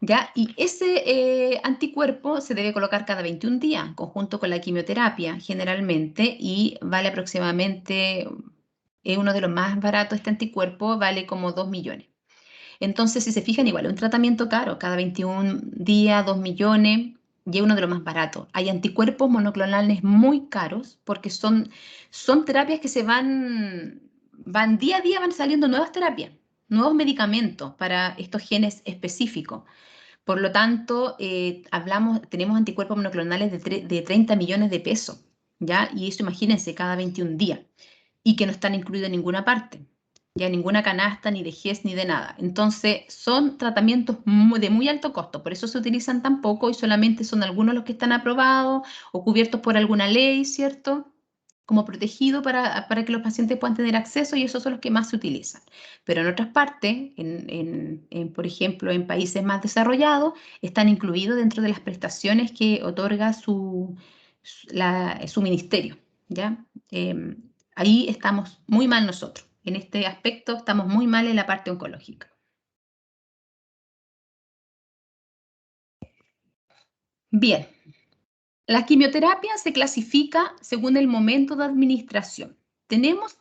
¿Ya? Y ese anticuerpo se debe colocar cada 21 días, en conjunto con la quimioterapia, generalmente, y vale aproximadamente, es uno de los más baratos, este anticuerpo vale como 2 millones. Entonces, si se fijan, igual es un tratamiento caro, cada 21 días, 2 millones, y es uno de los más baratos. Hay anticuerpos monoclonales muy caros porque son terapias que van día a día, van saliendo nuevas terapias, nuevos medicamentos para estos genes específicos. Por lo tanto, tenemos anticuerpos monoclonales de 30 millones de pesos, ¿ya? Y eso imagínense, cada 21 días, y que no están incluidos en ninguna parte, ya ninguna canasta, ni de GES, ni de nada. Entonces, son tratamientos de muy alto costo, por eso se utilizan tan poco y solamente son algunos los que están aprobados o cubiertos por alguna ley, ¿cierto? Como protegido para que los pacientes puedan tener acceso y esos son los que más se utilizan. Pero en otras partes, por ejemplo, en países más desarrollados, están incluidos dentro de las prestaciones que otorga su ministerio, ¿ya? Ahí estamos muy mal nosotros. En este aspecto estamos muy mal en la parte oncológica. Bien, la quimioterapia se clasifica según el momento de administración. Tenemos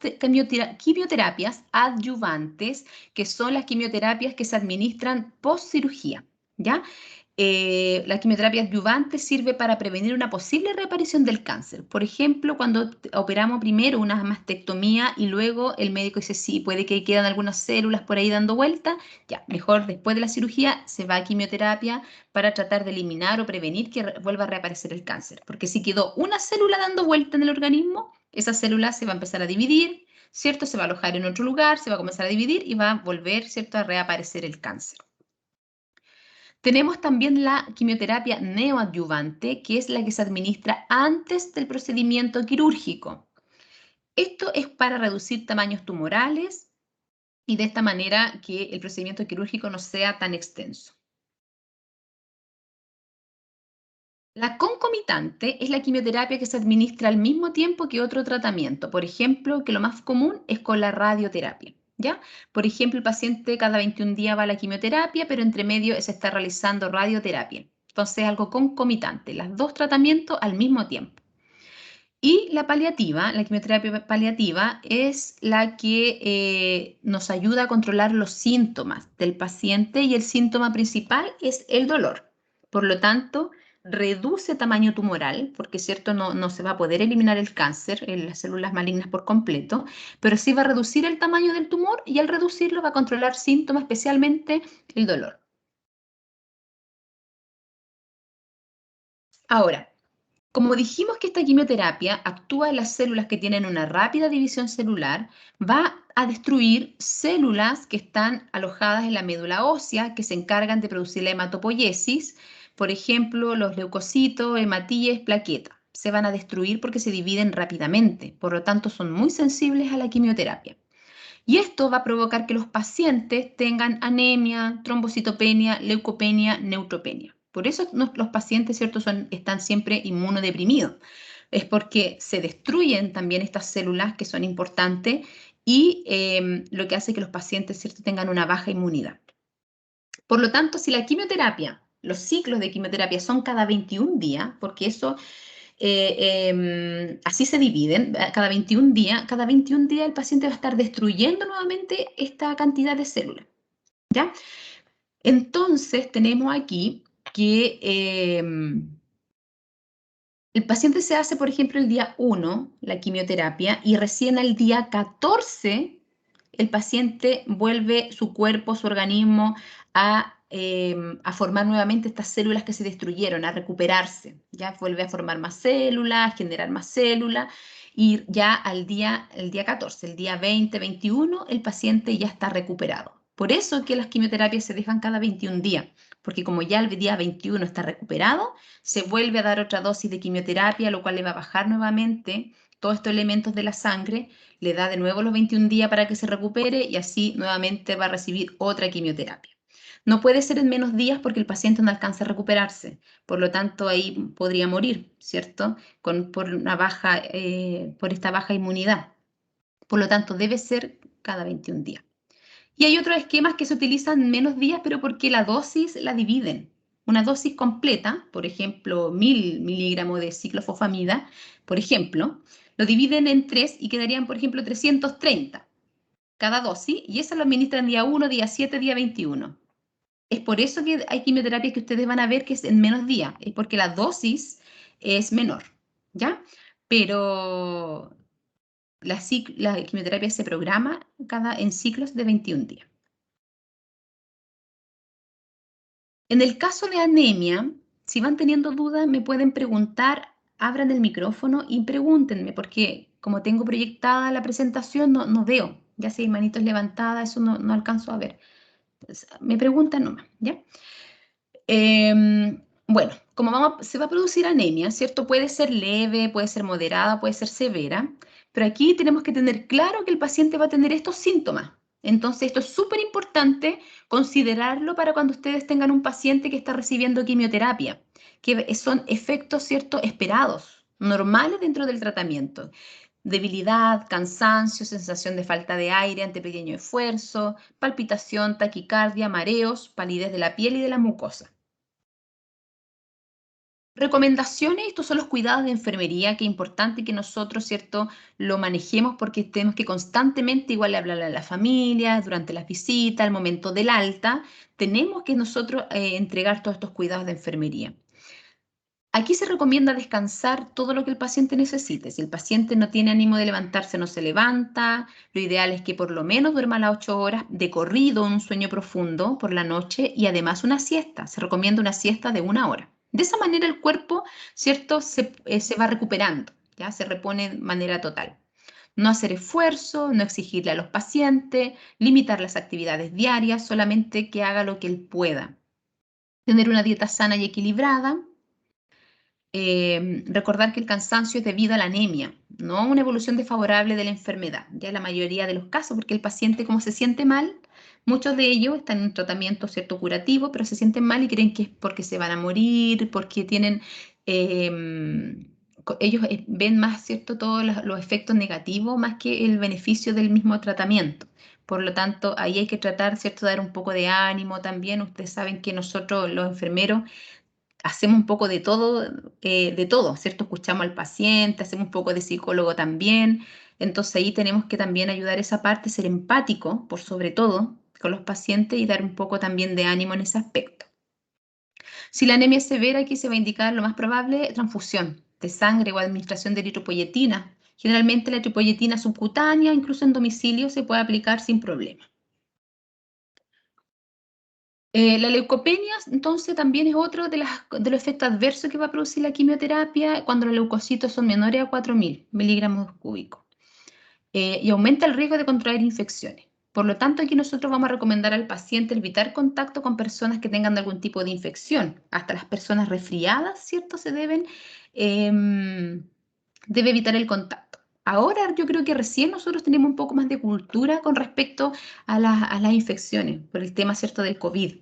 quimioterapias adyuvantes, que son las quimioterapias que se administran post cirugía, ¿ya? La quimioterapia adyuvante sirve para prevenir una posible reaparición del cáncer. Por ejemplo, cuando operamos primero una mastectomía y luego el médico dice, sí, puede que quedan algunas células por ahí dando vuelta, ya, mejor después de la cirugía se va a quimioterapia para tratar de eliminar o prevenir que vuelva a reaparecer el cáncer. Porque si quedó una célula dando vuelta en el organismo, esa célula se va a empezar a dividir, ¿cierto? Se va a alojar en otro lugar, se va a comenzar a dividir y va a volver, ¿cierto?, a reaparecer el cáncer. Tenemos también la quimioterapia neoadyuvante, que es la que se administra antes del procedimiento quirúrgico. Esto es para reducir tamaños tumorales y de esta manera que el procedimiento quirúrgico no sea tan extenso. La concomitante es la quimioterapia que se administra al mismo tiempo que otro tratamiento. Por ejemplo, que lo más común es con la radioterapia. ¿Ya? Por ejemplo, el paciente cada 21 días va a la quimioterapia, pero entre medio se está realizando radioterapia. Entonces, algo concomitante, los dos tratamientos al mismo tiempo. Y la paliativa, la quimioterapia paliativa, es la que nos ayuda a controlar los síntomas del paciente y el síntoma principal es el dolor. Por lo tanto, reduce tamaño tumoral, porque cierto, no se va a poder eliminar el cáncer en las células malignas por completo, pero sí va a reducir el tamaño del tumor y al reducirlo va a controlar síntomas, especialmente el dolor. Ahora, como dijimos que esta quimioterapia actúa en las células que tienen una rápida división celular, va a destruir células que están alojadas en la médula ósea, que se encargan de producir la hematopoiesis, por ejemplo, los leucocitos, hematíes, plaquetas. Se van a destruir porque se dividen rápidamente, por lo tanto son muy sensibles a la quimioterapia. Y esto va a provocar que los pacientes tengan anemia, trombocitopenia, leucopenia, neutropenia. Por eso los pacientes, ¿cierto?, están siempre inmunodeprimidos. Es porque se destruyen también estas células que son importantes y lo que hace que los pacientes, ¿cierto?, tengan una baja inmunidad. Por lo tanto, si la quimioterapia, los ciclos de quimioterapia son cada 21 días, porque eso así se dividen, cada 21 días el paciente va a estar destruyendo nuevamente esta cantidad de células, ¿ya? Entonces tenemos aquí que el paciente se hace, por ejemplo, el día 1, la quimioterapia, y recién al día 14 el paciente vuelve su cuerpo, su organismo, a formar nuevamente estas células que se destruyeron, a recuperarse. Ya vuelve a formar más células, generar más células, y ya el día 14, el día 20, 21, el paciente ya está recuperado. Por eso es que las quimioterapias se dejan cada 21 días, porque como ya el día 21 está recuperado, se vuelve a dar otra dosis de quimioterapia, lo cual le va a bajar nuevamente todos estos elementos de la sangre, le da de nuevo los 21 días para que se recupere y así nuevamente va a recibir otra quimioterapia. No puede ser en menos días porque el paciente no alcanza a recuperarse, por lo tanto ahí podría morir, ¿cierto? Por esta baja inmunidad. Por lo tanto, debe ser cada 21 días. Y hay otros esquemas que se utilizan menos días, pero porque la dosis la dividen. Una dosis completa, por ejemplo, 1000 miligramos de ciclofosfamida, por ejemplo, lo dividen en 3 y quedarían, por ejemplo, 330 cada dosis, y esa lo administran día 1, día 7, día 21. Es por eso que hay quimioterapia que ustedes van a ver que es en menos días, es porque la dosis es menor, ¿ya? Pero la quimioterapia se programa en ciclos de 21 días. En el caso de anemia, si van teniendo dudas, me pueden preguntar, abran el micrófono y pregúntenme, porque como tengo proyectada la presentación, no veo. Ya si hay manitos levantadas, eso no alcanzo a ver. Entonces, me preguntan nomás, ¿ya? Bueno, como se va a producir anemia, ¿cierto? Puede ser leve, puede ser moderada, puede ser severa, pero aquí tenemos que tener claro que el paciente va a tener estos síntomas. Entonces, esto es súper importante considerarlo para cuando ustedes tengan un paciente que está recibiendo quimioterapia, que son efectos, ¿cierto?, esperados, normales dentro del tratamiento. Debilidad, cansancio, sensación de falta de aire ante pequeño esfuerzo, palpitación, taquicardia, mareos, palidez de la piel y de la mucosa. Recomendaciones, estos son los cuidados de enfermería, que es importante que nosotros, ¿cierto?, lo manejemos porque tenemos que constantemente igual hablarle a la familia, durante las visitas, al momento del alta, tenemos que nosotros entregar todos estos cuidados de enfermería. Aquí se recomienda descansar todo lo que el paciente necesite. Si el paciente no tiene ánimo de levantarse, no se levanta. Lo ideal es que por lo menos duerma las 8 horas de corrido, un sueño profundo por la noche y además una siesta. Se recomienda una siesta de 1 hora. De esa manera el cuerpo, ¿cierto?, se va recuperando, ¿ya? Se repone de manera total. No hacer esfuerzo, no exigirle a los pacientes, limitar las actividades diarias, solamente que haga lo que él pueda. Tener una dieta sana y equilibrada. Recordar que el cansancio es debido a la anemia, no a una evolución desfavorable de la enfermedad, ya en la mayoría de los casos, porque el paciente como se siente mal, muchos de ellos están en un tratamiento cierto curativo, pero se sienten mal y creen que es porque se van a morir, porque tienen, ellos ven más, ¿cierto?, todos los efectos negativos más que el beneficio del mismo tratamiento. Por lo tanto, ahí hay que tratar, ¿cierto?, de dar un poco de ánimo también. Ustedes saben que nosotros, los enfermeros, hacemos un poco de todo, ¿cierto? Escuchamos al paciente, hacemos un poco de psicólogo también. Entonces ahí tenemos que también ayudar esa parte, ser empático, por sobre todo, con los pacientes y dar un poco también de ánimo en ese aspecto. Si la anemia es severa, aquí se va a indicar lo más probable transfusión de sangre o administración de eritropoyetina. Generalmente la eritropoyetina subcutánea, incluso en domicilio, se puede aplicar sin problema. La leucopenia, entonces, también es otro de los efectos adversos que va a producir la quimioterapia cuando los leucocitos son menores a 4000 miligramos cúbicos. Y aumenta el riesgo de contraer infecciones. Por lo tanto, aquí nosotros vamos a recomendar al paciente evitar contacto con personas que tengan algún tipo de infección. Hasta las personas resfriadas, ¿cierto?, debe evitar el contacto. Ahora yo creo que recién nosotros tenemos un poco más de cultura con respecto a las infecciones, por el tema, ¿cierto?, del COVID.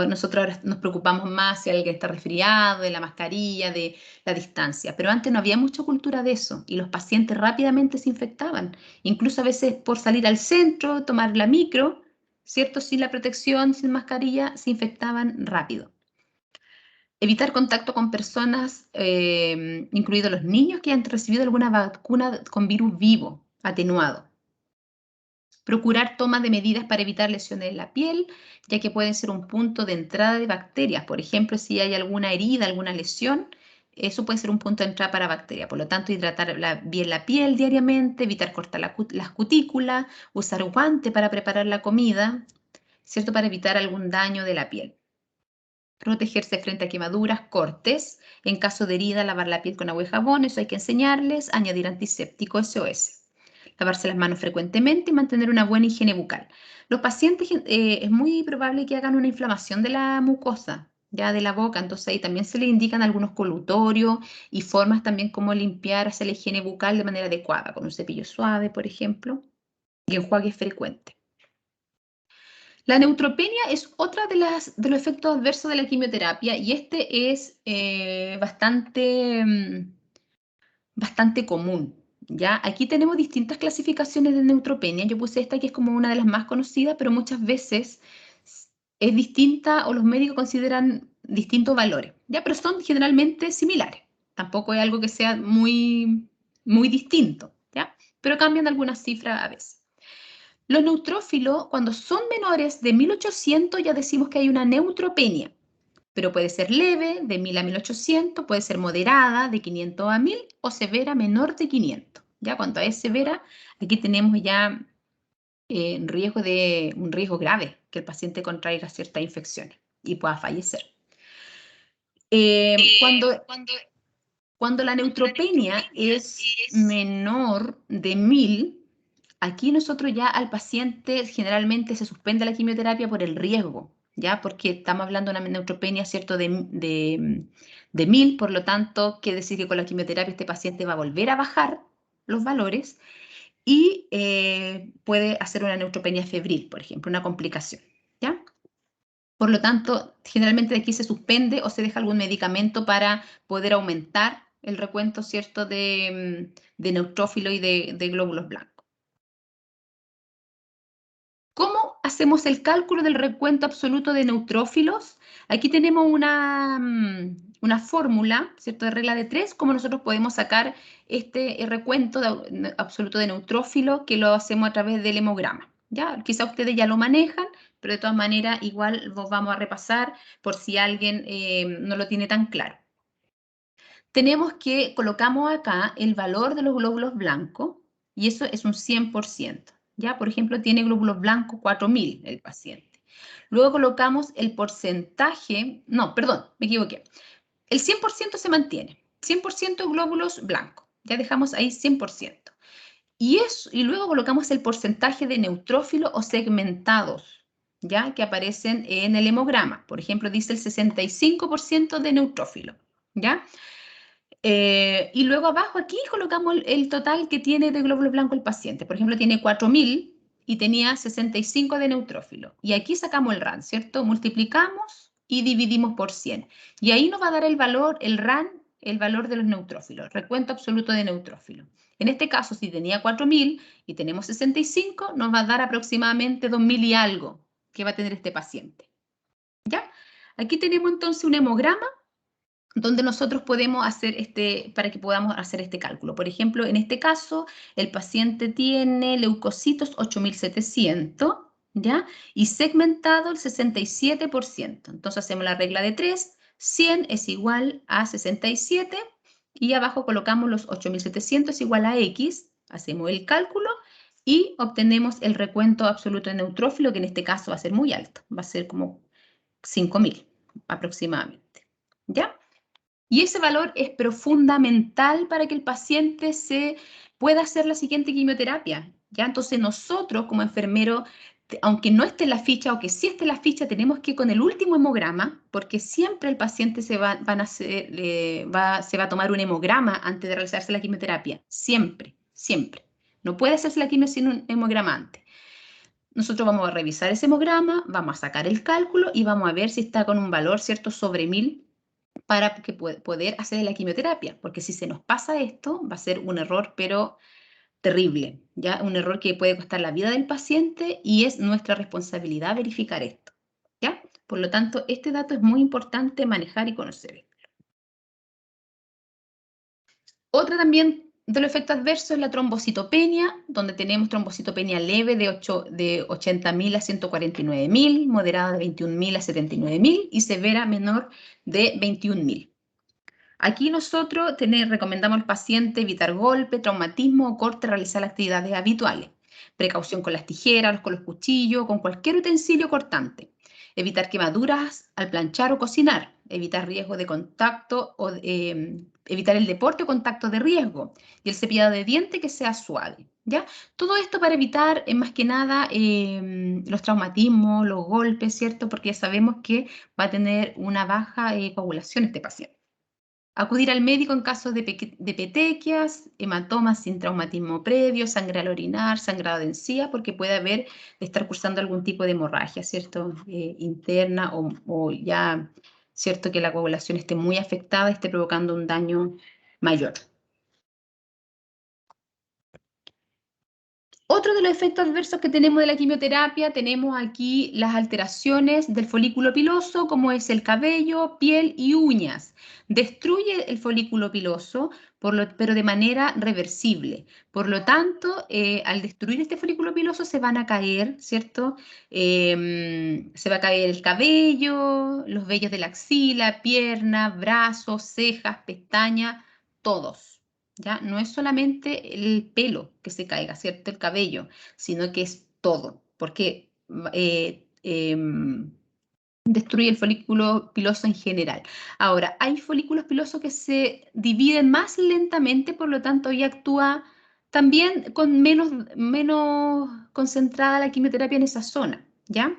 Nosotros ahora nos preocupamos más si alguien está resfriado, de la mascarilla, de la distancia, pero antes no había mucha cultura de eso y los pacientes rápidamente se infectaban, incluso a veces por salir al centro, tomar la micro, ¿cierto?, sin la protección, sin mascarilla, se infectaban rápido. Evitar contacto con personas, incluidos los niños que han recibido alguna vacuna con virus vivo, atenuado. Procurar toma de medidas para evitar lesiones en la piel, ya que pueden ser un punto de entrada de bacterias. Por ejemplo, si hay alguna herida, alguna lesión, eso puede ser un punto de entrada para bacterias. Por lo tanto, hidratar bien la piel diariamente, evitar cortar las cutículas, usar guante para preparar la comida, ¿cierto? Para evitar algún daño de la piel. Protegerse frente a quemaduras, cortes. En caso de herida, lavar la piel con agua y jabón, eso hay que enseñarles. Añadir antiséptico SOS. Lavarse las manos frecuentemente y mantener una buena higiene bucal. Los pacientes es muy probable que hagan una inflamación de la mucosa, ya de la boca, entonces ahí también se les indican algunos colutorios y formas también como limpiar, hacer la higiene bucal de manera adecuada, con un cepillo suave, por ejemplo, y enjuague frecuente. La neutropenia es otra de los efectos adversos de la quimioterapia y este es bastante común. ¿Ya? Aquí tenemos distintas clasificaciones de neutropenia. Yo puse esta que es como una de las más conocidas, pero muchas veces es distinta o los médicos consideran distintos valores, ¿ya? Pero son generalmente similares. Tampoco es algo que sea muy distinto, ¿ya? Pero cambian algunas cifras a veces. Los neutrófilos, cuando son menores de 1800, ya decimos que hay una neutropenia, pero puede ser leve, de 1000 a 1800, puede ser moderada, de 500 a 1000, o severa, menor de 500. Ya cuando es severa, aquí tenemos ya un riesgo grave, que el paciente contraiga ciertas infecciones y pueda fallecer. Cuando la neutropenia es menor de 1000, aquí nosotros ya al paciente generalmente se suspende la quimioterapia por el riesgo, ¿ya? Porque estamos hablando de una neutropenia, ¿cierto?, de 1000, por lo tanto, quiere decir que con la quimioterapia este paciente va a volver a bajar los valores y puede hacer una neutropenia febril, por ejemplo, una complicación, ¿ya? Por lo tanto, generalmente aquí se suspende o se deja algún medicamento para poder aumentar el recuento, ¿cierto?, de neutrófilo y de glóbulos blancos. ¿Cómo hacemos el cálculo del recuento absoluto de neutrófilos? Aquí tenemos una fórmula, ¿cierto?, de regla de 3, cómo nosotros podemos sacar este recuento absoluto de neutrófilo, que lo hacemos a través del hemograma. ¿Ya? Quizá ustedes ya lo manejan, pero de todas maneras igual vos vamos a repasar por si alguien no lo tiene tan claro. Tenemos que colocamos acá el valor de los glóbulos blancos y eso es un 100%. ¿Ya? Por ejemplo, tiene glóbulos blancos 4000 el paciente. Luego colocamos el porcentaje, no, perdón, me equivoqué. El 100% se mantiene, 100% glóbulos blancos. Ya dejamos ahí 100%. Y luego colocamos el porcentaje de neutrófilos o segmentados, ¿ya? Que aparecen en el hemograma. Por ejemplo, dice el 65% de neutrófilo, ¿ya? Y luego abajo aquí colocamos el total que tiene de glóbulos blancos el paciente. Por ejemplo, tiene 4000 y tenía 65 de neutrófilo. Y aquí sacamos el RAN, ¿cierto? Multiplicamos y dividimos por 100. Y ahí nos va a dar el valor, el RAN, el valor de los neutrófilos, recuento absoluto de neutrófilos. En este caso, si tenía 4000 y tenemos 65, nos va a dar aproximadamente 2000 y algo que va a tener este paciente. ¿Ya? Aquí tenemos entonces un hemograma donde nosotros podemos hacer para que podamos hacer este cálculo. Por ejemplo, en este caso, el paciente tiene leucocitos 8700, ¿ya? Y segmentado el 67%. Entonces hacemos la regla de 3, 100 es igual a 67, y abajo colocamos los 8700 igual a X, hacemos el cálculo, y obtenemos el recuento absoluto de neutrófilo, que en este caso va a ser muy alto, va a ser como 5000 aproximadamente, ¿ya? Y ese valor es fundamental para que el paciente se pueda hacer la siguiente quimioterapia, ¿ya? Entonces nosotros como enfermeros, aunque no esté en la ficha o que sí esté en la ficha, tenemos que con el último hemograma, porque siempre el paciente se va a tomar un hemograma antes de realizarse la quimioterapia, siempre, siempre. No puede hacerse la quimio sin un hemograma antes. Nosotros vamos a revisar ese hemograma, vamos a sacar el cálculo y vamos a ver si está con un valor, ¿cierto?, sobre 1000, para que poder hacer la quimioterapia, porque si se nos pasa esto, va a ser un error, pero terrible, ¿ya? Un error que puede costar la vida del paciente y es nuestra responsabilidad verificar esto, ¿ya? Por lo tanto, este dato es muy importante manejar y conocer. Otra también de los efectos adversos es la trombocitopenia, donde tenemos trombocitopenia leve de 80.000 a 149.000, moderada de 21.000 a 79.000 y severa menor de 21.000. Aquí nosotros recomendamos al paciente evitar golpe, traumatismo o corte, realizar actividades habituales. Precaución con las tijeras, con los cuchillos, con cualquier utensilio cortante. Evitar quemaduras al planchar o cocinar. Evitar riesgo de contacto o evitar el deporte o contacto de riesgo. Y el cepillado de dientes que sea suave. ¿Ya? Todo esto para evitar, más que nada, los traumatismos, los golpes, ¿cierto? Porque ya sabemos que va a tener una baja coagulación este paciente. Acudir al médico en caso de petequias, hematomas sin traumatismo previo, sangre al orinar, sangrado de encía, porque puede estar cursando algún tipo de hemorragia, ¿cierto? Interna o ya, ¿cierto? Que la coagulación esté muy afectada, esté provocando un daño mayor. Otro de los efectos adversos que tenemos de la quimioterapia, tenemos aquí las alteraciones del folículo piloso, como es el cabello, piel y uñas. Destruye el folículo piloso, pero de manera reversible. Por lo tanto, al destruir este folículo piloso se van a caer, ¿cierto? Se va a caer el cabello, los vellos de la axila, pierna, brazos, cejas, pestañas, todos. ¿Ya? No es solamente el pelo que se caiga, ¿cierto? El cabello, sino que es todo, porque destruye el folículo piloso en general. Ahora, hay folículos pilosos que se dividen más lentamente, por lo tanto, y actúa también con menos concentrada la quimioterapia en esa zona, ¿ya?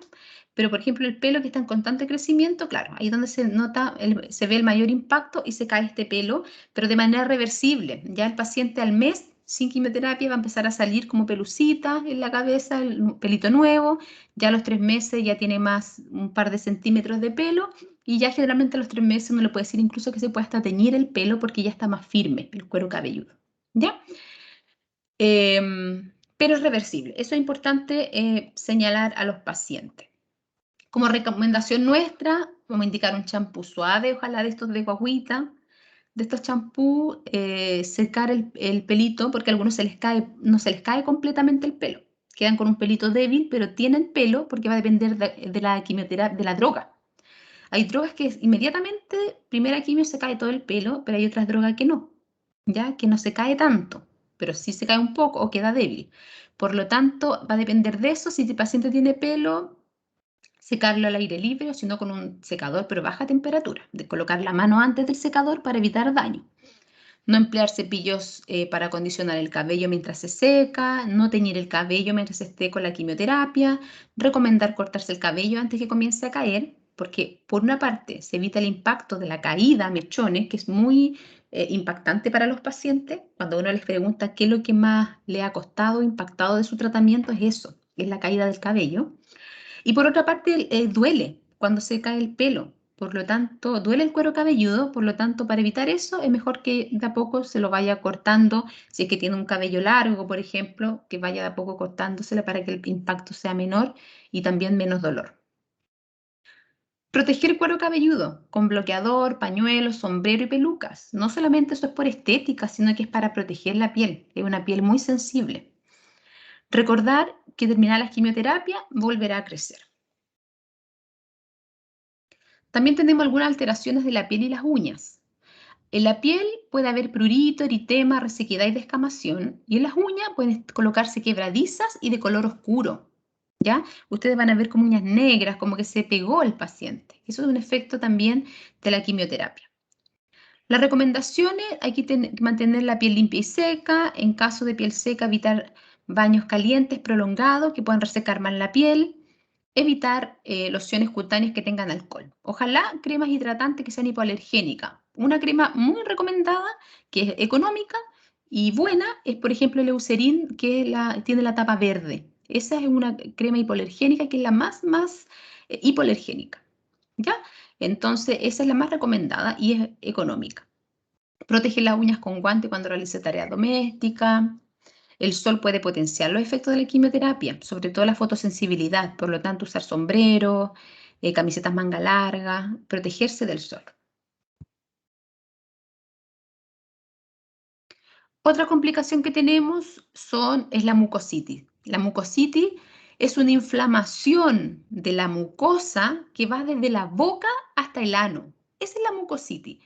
Pero, por ejemplo, el pelo que está en constante crecimiento, claro, ahí es donde se nota, se ve el mayor impacto y se cae este pelo, pero de manera reversible. Ya el paciente al mes, sin quimioterapia, va a empezar a salir como pelucita en la cabeza, el pelito nuevo. Ya a los 3 meses ya tiene más, un par de centímetros de pelo. Y ya generalmente a los 3 meses uno le puede decir incluso que se puede hasta teñir el pelo porque ya está más firme el cuero cabelludo. ¿Ya? Pero es reversible. Eso es importante señalar a los pacientes. Como recomendación nuestra, vamos a indicar un champú suave, ojalá de estos de guagüita, de estos champús, secar el pelito, porque a algunos no se les cae completamente el pelo. Quedan con un pelito débil, pero tienen pelo porque va a depender de la quimioterapia, de la droga. Hay drogas que inmediatamente, primera quimio, se cae todo el pelo, pero hay otras drogas que no, ¿ya? Que no se cae tanto, pero sí se cae un poco o queda débil. Por lo tanto, va a depender de eso. Si el paciente tiene pelo, secarlo al aire libre o si no con un secador, pero baja temperatura. De colocar la mano antes del secador para evitar daño. No emplear cepillos para acondicionar el cabello mientras se seca, no teñir el cabello mientras esté con la quimioterapia, recomendar cortarse el cabello antes que comience a caer, porque por una parte se evita el impacto de la caída a mechones, que es muy impactante para los pacientes. Cuando uno les pregunta qué es lo que más le ha costado, impactado de su tratamiento, es eso, es la caída del cabello. Y por otra parte, duele cuando se cae el pelo. Por lo tanto, duele el cuero cabelludo, por lo tanto, para evitar eso, es mejor que de a poco se lo vaya cortando. Si es que tiene un cabello largo, por ejemplo, que vaya de a poco cortándoselo para que el impacto sea menor y también menos dolor. Proteger el cuero cabelludo con bloqueador, pañuelos, sombrero y pelucas. No solamente eso es por estética, sino que es para proteger la piel. Es una piel muy sensible. Recordar que terminada la quimioterapia volverá a crecer. También tenemos algunas alteraciones de la piel y las uñas. En la piel puede haber prurito, eritema, resequedad y descamación. Y en las uñas pueden colocarse quebradizas y de color oscuro. ¿Ya? Ustedes van a ver como uñas negras, como que se pegó el paciente. Eso es un efecto también de la quimioterapia. Las recomendaciones, hay que mantener la piel limpia y seca. En caso de piel seca, evitar baños calientes prolongados que puedan resecar más la piel. Evitar lociones cutáneas que tengan alcohol. Ojalá cremas hidratantes que sean hipoalergénicas. Una crema muy recomendada, que es económica y buena, es por ejemplo el Eucerin, que tiene la tapa verde. Esa es una crema hipoalergénica que es la más hipoalergénica. ¿Ya? Entonces, esa es la más recomendada y es económica. Protege las uñas con guante cuando realice tareas domésticas. El sol puede potenciar los efectos de la quimioterapia, sobre todo la fotosensibilidad, por lo tanto usar sombreros, camisetas manga larga, protegerse del sol. Otra complicación que tenemos es la mucositis. La mucositis es una inflamación de la mucosa que va desde la boca hasta el ano. Esa es la mucositis.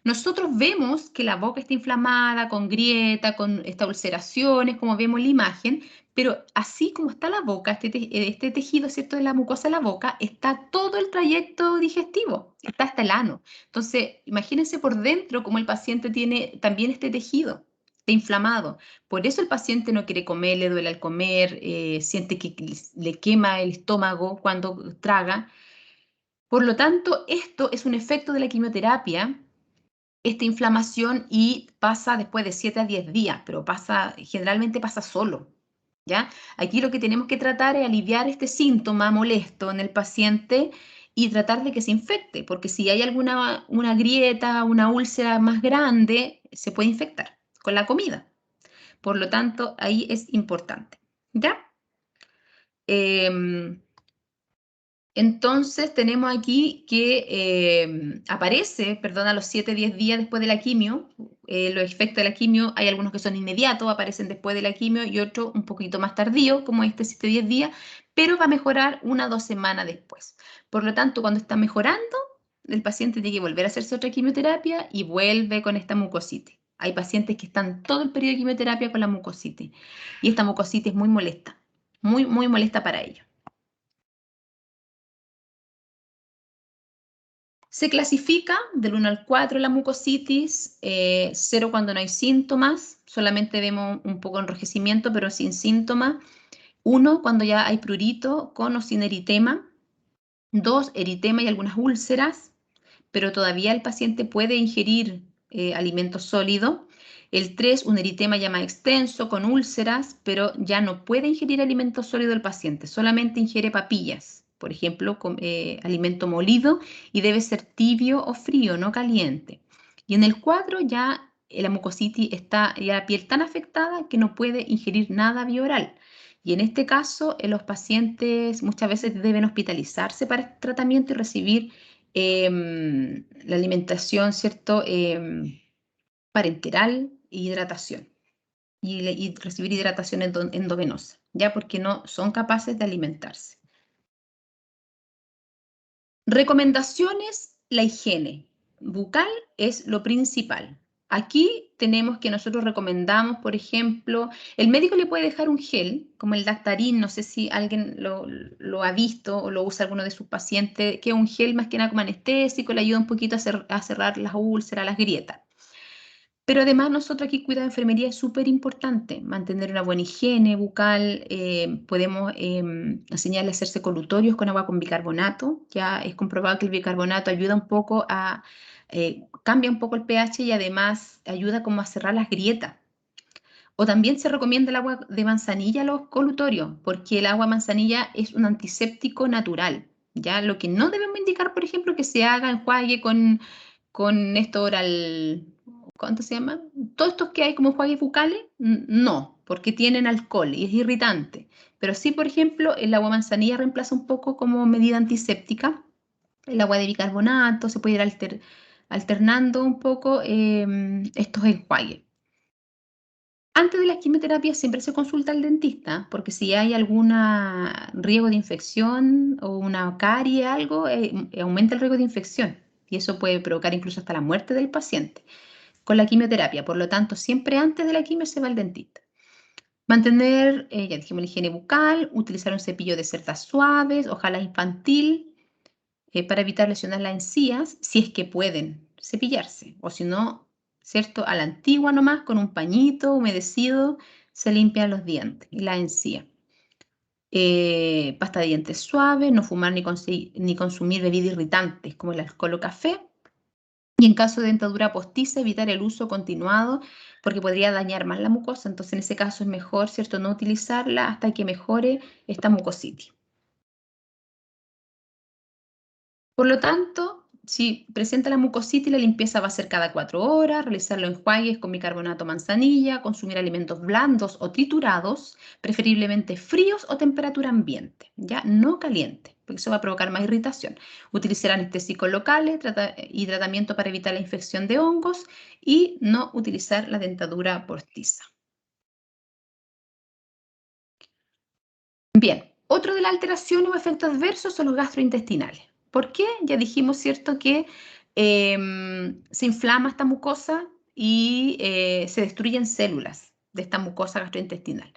Nosotros vemos que la boca está inflamada, con grieta, con estas ulceraciones, como vemos en la imagen, pero así como está la boca, este tejido, ¿cierto?, de la mucosa de la boca, está todo el trayecto digestivo, está hasta el ano. Entonces, imagínense por dentro cómo el paciente tiene también este tejido. Está inflamado. Por eso el paciente no quiere comer, le duele al comer, siente que le quema el estómago cuando traga. Por lo tanto, esto es un efecto de la quimioterapia, esta inflamación, y pasa después de 7 a 10 días, pero generalmente pasa solo, ¿ya? Aquí lo que tenemos que tratar es aliviar este síntoma molesto en el paciente y tratar de que se infecte, porque si hay una grieta, una úlcera más grande, se puede infectar con la comida. Por lo tanto, ahí es importante, ¿ya? Entonces, tenemos aquí que aparece, perdón, a los 7-10 días después de la quimio. Los efectos de la quimio, hay algunos que son inmediatos, aparecen después de la quimio, y otros un poquito más tardío, como este 7-10 días, pero va a mejorar 1 o 2 semanas después. Por lo tanto, cuando está mejorando, el paciente tiene que volver a hacerse otra quimioterapia y vuelve con esta mucositis. Hay pacientes que están todo el periodo de quimioterapia con la mucositis, y esta mucositis es muy molesta, muy, muy molesta para ellos. Se clasifica del 1 al 4 la mucositis, 0 cuando no hay síntomas, solamente vemos un poco de enrojecimiento, pero sin síntomas. 1 cuando ya hay prurito con o sin eritema. 2, eritema y algunas úlceras, pero todavía el paciente puede ingerir alimento sólido. El 3, un eritema ya más extenso con úlceras, pero ya no puede ingerir alimento sólido el paciente, solamente ingiere papillas, por ejemplo, alimento molido, y debe ser tibio o frío, no caliente. Y en el 4 ya la mucositis está ya la piel tan afectada que no puede ingerir nada bioral. Y en este caso, los pacientes muchas veces deben hospitalizarse para este tratamiento y recibir la alimentación, ¿cierto?, parenteral e hidratación. Y recibir hidratación endovenosa, ya porque no son capaces de alimentarse. Recomendaciones: la higiene bucal es lo principal. Aquí tenemos que nosotros recomendamos, por ejemplo, el médico le puede dejar un gel, como el Dactarin, no sé si alguien lo ha visto o lo usa alguno de sus pacientes, que es un gel más que nada como anestésico, le ayuda un poquito a cerrar las úlceras, las grietas. Pero además nosotros aquí cuidado de enfermería es súper importante, mantener una buena higiene bucal. Podemos enseñarle a hacerse colutorios con agua con bicarbonato. Ya es comprobado que el bicarbonato ayuda un poco cambia un poco el pH y además ayuda como a cerrar las grietas. O también se recomienda el agua de manzanilla a los colutorios, porque el agua de manzanilla es un antiséptico natural. Ya lo que no debemos indicar, por ejemplo, que se haga enjuague con esto oral, ¿cuánto se llama? Todos estos que hay como enjuagues bucales, no, porque tienen alcohol y es irritante. Pero sí, por ejemplo, el agua de manzanilla reemplaza un poco como medida antiséptica. El agua de bicarbonato, se puede ir alternando un poco estos enjuagues. Antes de la quimioterapia siempre se consulta al dentista, porque si hay algún riesgo de infección o una carie, algo, aumenta el riesgo de infección, y eso puede provocar incluso hasta la muerte del paciente con la quimioterapia. Por lo tanto, siempre antes de la quimio se va al dentista. Mantener, ya dijimos, la higiene bucal, utilizar un cepillo de cerdas suaves, ojalá infantil, para evitar lesionar las encías, si es que pueden cepillarse, o si no, ¿cierto?, a la antigua nomás, con un pañito humedecido, se limpian los dientes y la encía. Pasta de dientes suave, no fumar ni consumir bebidas irritantes como el alcohol o café. Y en caso de dentadura postiza, evitar el uso continuado porque podría dañar más la mucosa. Entonces, en ese caso es mejor, ¿cierto?, no utilizarla hasta que mejore esta mucositis. Por lo tanto, si presenta la mucositis, la limpieza va a ser cada 4 horas, realizar los enjuagues con bicarbonato manzanilla, consumir alimentos blandos o triturados, preferiblemente fríos o temperatura ambiente, ya no caliente. porque eso va a provocar más irritación. Utilizar anestésicos locales y tratamiento para evitar la infección de hongos y no utilizar la dentadura postiza. Bien, otro de las alteraciones o efectos adversos son los gastrointestinales. ¿Por qué? Ya dijimos, ¿cierto?, que se inflama esta mucosa y se destruyen células de esta mucosa gastrointestinal.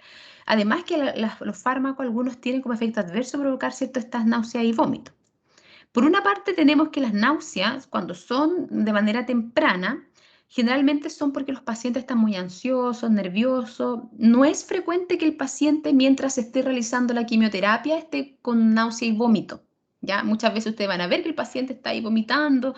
Además que los fármacos, algunos tienen como efecto adverso provocar, ¿cierto?, estas náuseas y vómitos. Por una parte tenemos que las náuseas, cuando son de manera temprana, generalmente son porque los pacientes están muy ansiosos, nerviosos. No es frecuente que el paciente, mientras esté realizando la quimioterapia, esté con náusea y vómito. ¿Ya? Muchas veces ustedes van a ver que el paciente está ahí vomitando,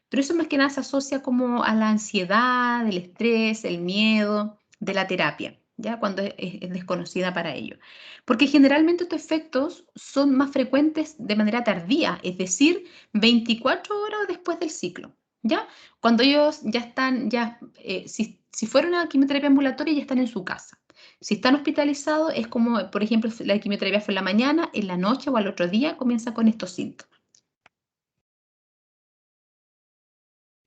pero eso más que nada se asocia como a la ansiedad, el estrés, el miedo de la terapia, ¿ya? Cuando es desconocida para ello. Porque generalmente estos efectos son más frecuentes de manera tardía, es decir, 24 horas después del ciclo, ¿ya? Cuando ellos ya están, si fuera una quimioterapia ambulatoria, ya están en su casa. Si están hospitalizados, es como, por ejemplo, la quimioterapia fue en la mañana, en la noche o al otro día comienza con estos síntomas.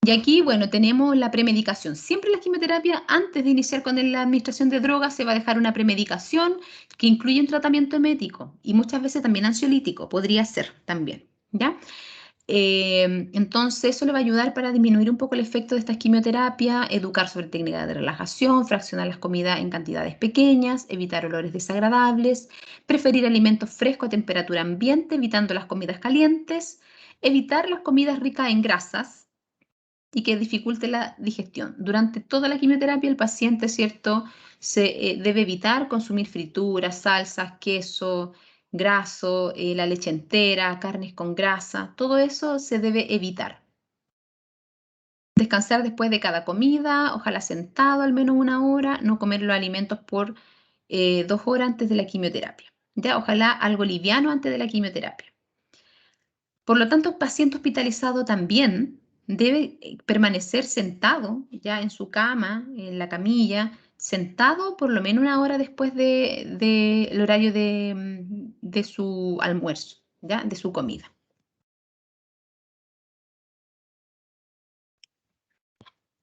Y aquí, bueno, tenemos la premedicación. Siempre la quimioterapia, antes de iniciar con la administración de drogas, se va a dejar una premedicación que incluye un tratamiento emético y muchas veces también ansiolítico, podría ser también, ¿ya? Entonces, eso le va a ayudar para disminuir un poco el efecto de esta quimioterapia, educar sobre técnicas de relajación, fraccionar las comidas en cantidades pequeñas, evitar olores desagradables, preferir alimentos frescos a temperatura ambiente, evitando las comidas calientes, evitar las comidas ricas en grasas y que dificulte la digestión. Durante toda la quimioterapia el paciente, ¿cierto?, debe evitar consumir frituras, salsas, queso, graso, la leche entera, carnes con grasa, todo eso se debe evitar. Descansar después de cada comida, ojalá sentado al menos 1 hora, no comer los alimentos por 2 horas antes de la quimioterapia. ¿Ya? Ojalá algo liviano antes de la quimioterapia. Por lo tanto, el paciente hospitalizado también debe permanecer sentado ya en su cama, en la camilla, sentado por lo menos 1 hora después del horario de su almuerzo, ¿ya? De su comida.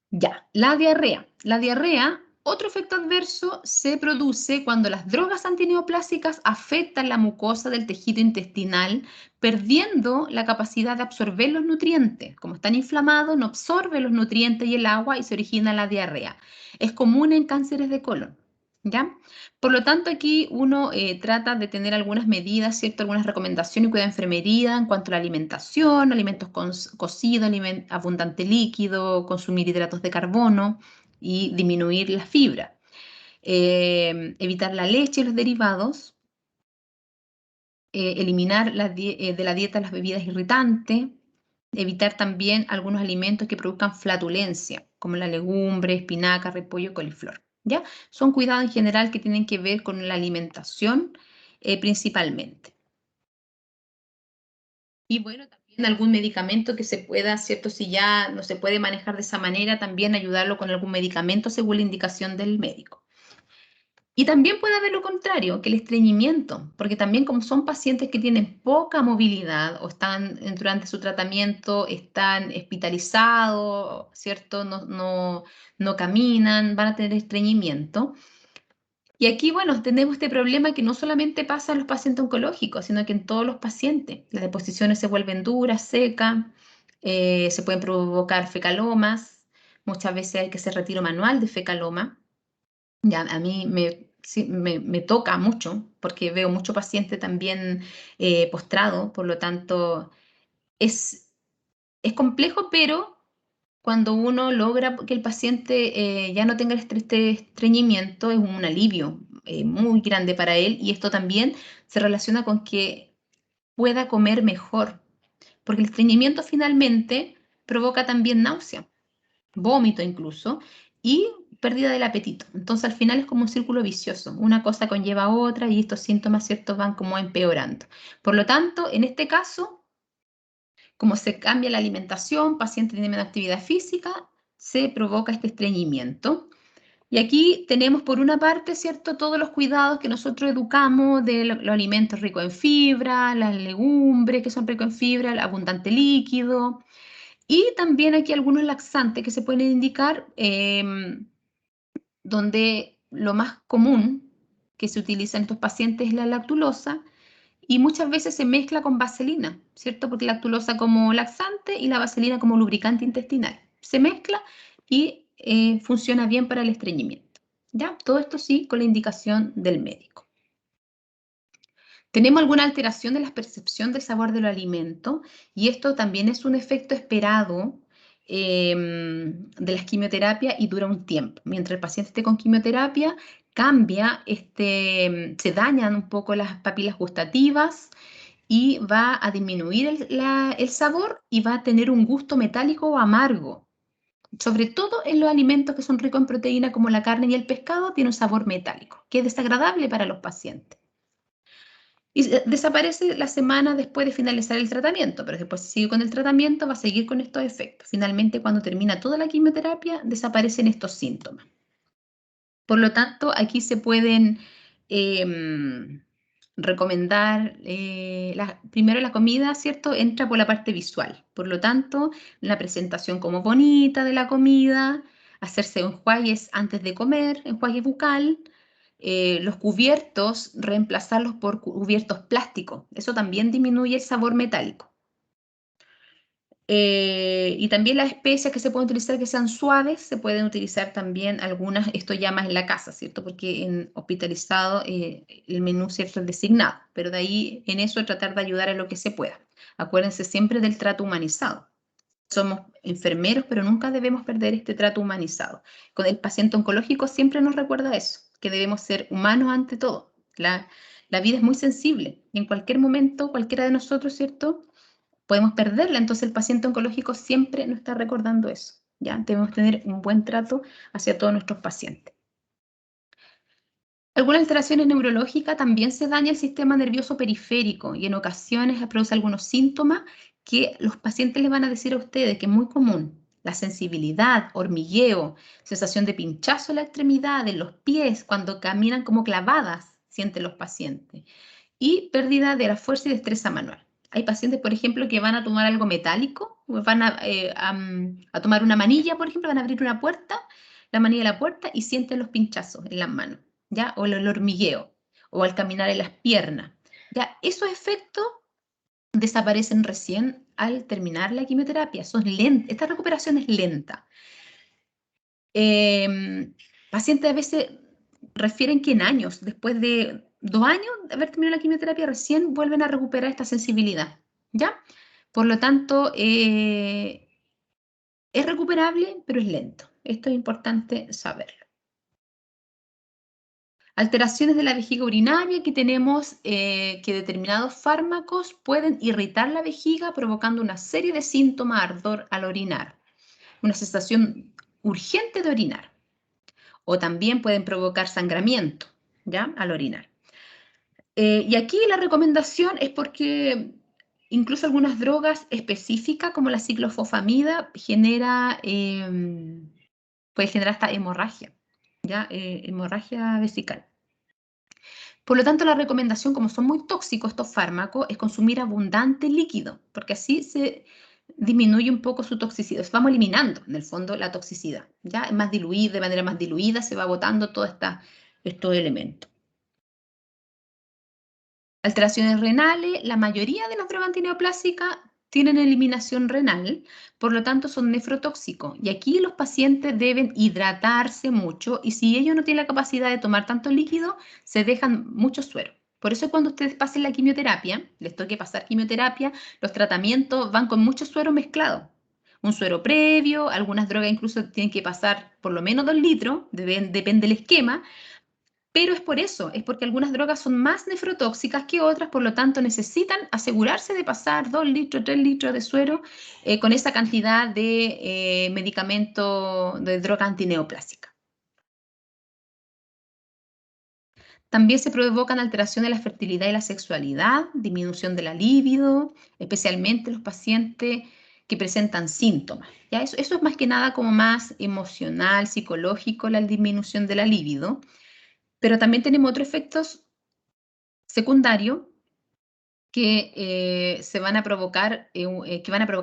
Ya, la diarrea. La diarrea, otro efecto adverso, se produce cuando las drogas antineoplásicas afectan la mucosa del tejido intestinal, perdiendo la capacidad de absorber los nutrientes. Como están inflamados, no absorbe los nutrientes y el agua y se origina la diarrea. Es común en cánceres de colon, ¿ya? Por lo tanto, aquí uno trata de tener algunas medidas, ¿cierto? Algunas recomendaciones y cuidado de enfermería en cuanto a la alimentación, alimentos cocidos, abundante líquido, consumir hidratos de carbono y disminuir la fibra. Evitar la leche y los derivados. Eliminar de la dieta las bebidas irritantes. Evitar también algunos alimentos que produzcan flatulencia, como la legumbre, espinaca, repollo, coliflor. ¿Ya? Son cuidados en general que tienen que ver con la alimentación principalmente. Y bueno, también algún medicamento que se pueda, ¿cierto? Si ya no se puede manejar de esa manera, también ayudarlo con algún medicamento según la indicación del médico. Y también puede haber lo contrario, que el estreñimiento, porque también como son pacientes que tienen poca movilidad o están durante su tratamiento, están hospitalizados, ¿cierto? No caminan, van a tener estreñimiento. Y aquí, bueno, tenemos este problema que no solamente pasa en los pacientes oncológicos, sino que en todos los pacientes. Las deposiciones se vuelven duras, secas, se pueden provocar fecalomas, muchas veces hay que hacer retiro manual de fecaloma. Ya, a mí me toca mucho porque veo mucho paciente también postrado, por lo tanto es, es complejo, pero cuando uno logra que el paciente ya no tenga este estreñimiento, es un alivio muy grande para él y esto también se relaciona con que pueda comer mejor, porque el estreñimiento finalmente provoca también náusea, vómito incluso, y pérdida del apetito. Entonces al final es como un círculo vicioso, una cosa conlleva a otra y estos síntomas, ¿cierto?, van como empeorando. Por lo tanto, en este caso, como se cambia la alimentación, paciente tiene menos actividad física, se provoca este estreñimiento. Y aquí tenemos por una parte, ¿cierto?, todos los cuidados que nosotros educamos de los alimentos ricos en fibra, las legumbres que son ricos en fibra, el abundante líquido. Y también aquí algunos laxantes que se pueden indicar, donde lo más común que se utiliza en estos pacientes es la lactulosa y muchas veces se mezcla con vaselina, ¿cierto? Porque la lactulosa como laxante y la vaselina como lubricante intestinal. Se mezcla y funciona bien para el estreñimiento. ¿Ya? Todo esto sí con la indicación del médico. Tenemos alguna alteración de la percepción del sabor del alimento y esto también es un efecto esperado de las quimioterapias y dura un tiempo. Mientras el paciente esté con quimioterapia, cambia, se dañan un poco las papilas gustativas y va a disminuir el sabor y va a tener un gusto metálico o amargo. Sobre todo en los alimentos que son ricos en proteína como la carne y el pescado, tiene un sabor metálico, que es desagradable para los pacientes. Y desaparece la semana después de finalizar el tratamiento, pero después si sigue con el tratamiento va a seguir con estos efectos. Finalmente, cuando termina toda la quimioterapia, desaparecen estos síntomas. Por lo tanto, aquí se pueden recomendar, primero la comida, ¿cierto? Entra por la parte visual. Por lo tanto, la presentación como bonita de la comida, hacerse enjuagues antes de comer, enjuague bucal, los cubiertos, reemplazarlos por cubiertos plásticos. Eso también disminuye el sabor metálico. Y también las especias que se pueden utilizar que sean suaves, se pueden utilizar también algunas, esto ya más en la casa, ¿cierto? Porque en hospitalizado el menú, ¿cierto?, es designado, pero de ahí en eso tratar de ayudar a lo que se pueda. Acuérdense siempre del trato humanizado. Somos enfermeros, pero nunca debemos perder este trato humanizado. Con el paciente oncológico siempre nos recuerda eso, que debemos ser humanos ante todo. La vida es muy sensible y en cualquier momento, cualquiera de nosotros, ¿cierto?, podemos perderla. Entonces el paciente oncológico siempre nos está recordando eso. ¿Ya? Debemos tener un buen trato hacia todos nuestros pacientes. Algunas alteraciones neurológicas también se daña el sistema nervioso periférico y en ocasiones produce algunos síntomas que los pacientes les van a decir a ustedes que es muy común. La sensibilidad, hormigueo, sensación de pinchazo en la extremidad, en los pies, cuando caminan como clavadas, sienten los pacientes. Y pérdida de la fuerza y destreza manual. Hay pacientes, por ejemplo, que van a tomar algo metálico, van a tomar una manilla, por ejemplo, van a abrir una puerta, la manilla de la puerta y sienten los pinchazos en las manos. ¿Ya? O el hormigueo, o al caminar en las piernas. ¿Ya? Esos efectos desaparecen recién al terminar la quimioterapia. Esta recuperación es lenta. Pacientes a veces refieren que en años, después de 2 años de haber terminado la quimioterapia, recién vuelven a recuperar esta sensibilidad. ¿Ya? Por lo tanto, es recuperable, pero es lento. Esto es importante saberlo. Alteraciones de la vejiga urinaria, que tenemos que determinados fármacos pueden irritar la vejiga provocando una serie de síntomas, ardor al orinar, una sensación urgente de orinar, o también pueden provocar sangramiento, ¿ya?, al orinar. Y aquí la recomendación es porque incluso algunas drogas específicas como la ciclofosfamida puede generar hasta hemorragia, ¿ya? Hemorragia vesical. Por lo tanto, la recomendación, como son muy tóxicos estos fármacos, es consumir abundante líquido, porque así se disminuye un poco su toxicidad. Vamos eliminando, en el fondo, la toxicidad. ¿Ya? Es más diluida, de manera más diluida, se va botando todos estos elementos. Alteraciones renales, la mayoría de las drogas antineoplásicas tienen eliminación renal, por lo tanto son nefrotóxicos. Y aquí los pacientes deben hidratarse mucho y si ellos no tienen la capacidad de tomar tanto líquido, se dejan mucho suero. Por eso cuando ustedes pasen la quimioterapia, les toque pasar quimioterapia, los tratamientos van con mucho suero mezclado. Un suero previo, algunas drogas incluso tienen que pasar por lo menos 2 litros, depende del esquema, pero es por eso, es porque algunas drogas son más nefrotóxicas que otras, por lo tanto necesitan asegurarse de pasar 2 litros, 3 litros de suero con esa cantidad de medicamento, de droga antineoplásica. También se provocan alteraciones de la fertilidad y la sexualidad, disminución de la libido, especialmente los pacientes que presentan síntomas. ¿Ya? Eso es más que nada como más emocional, psicológico, la disminución de la libido. Pero también tenemos otros efectos secundarios que van a provocar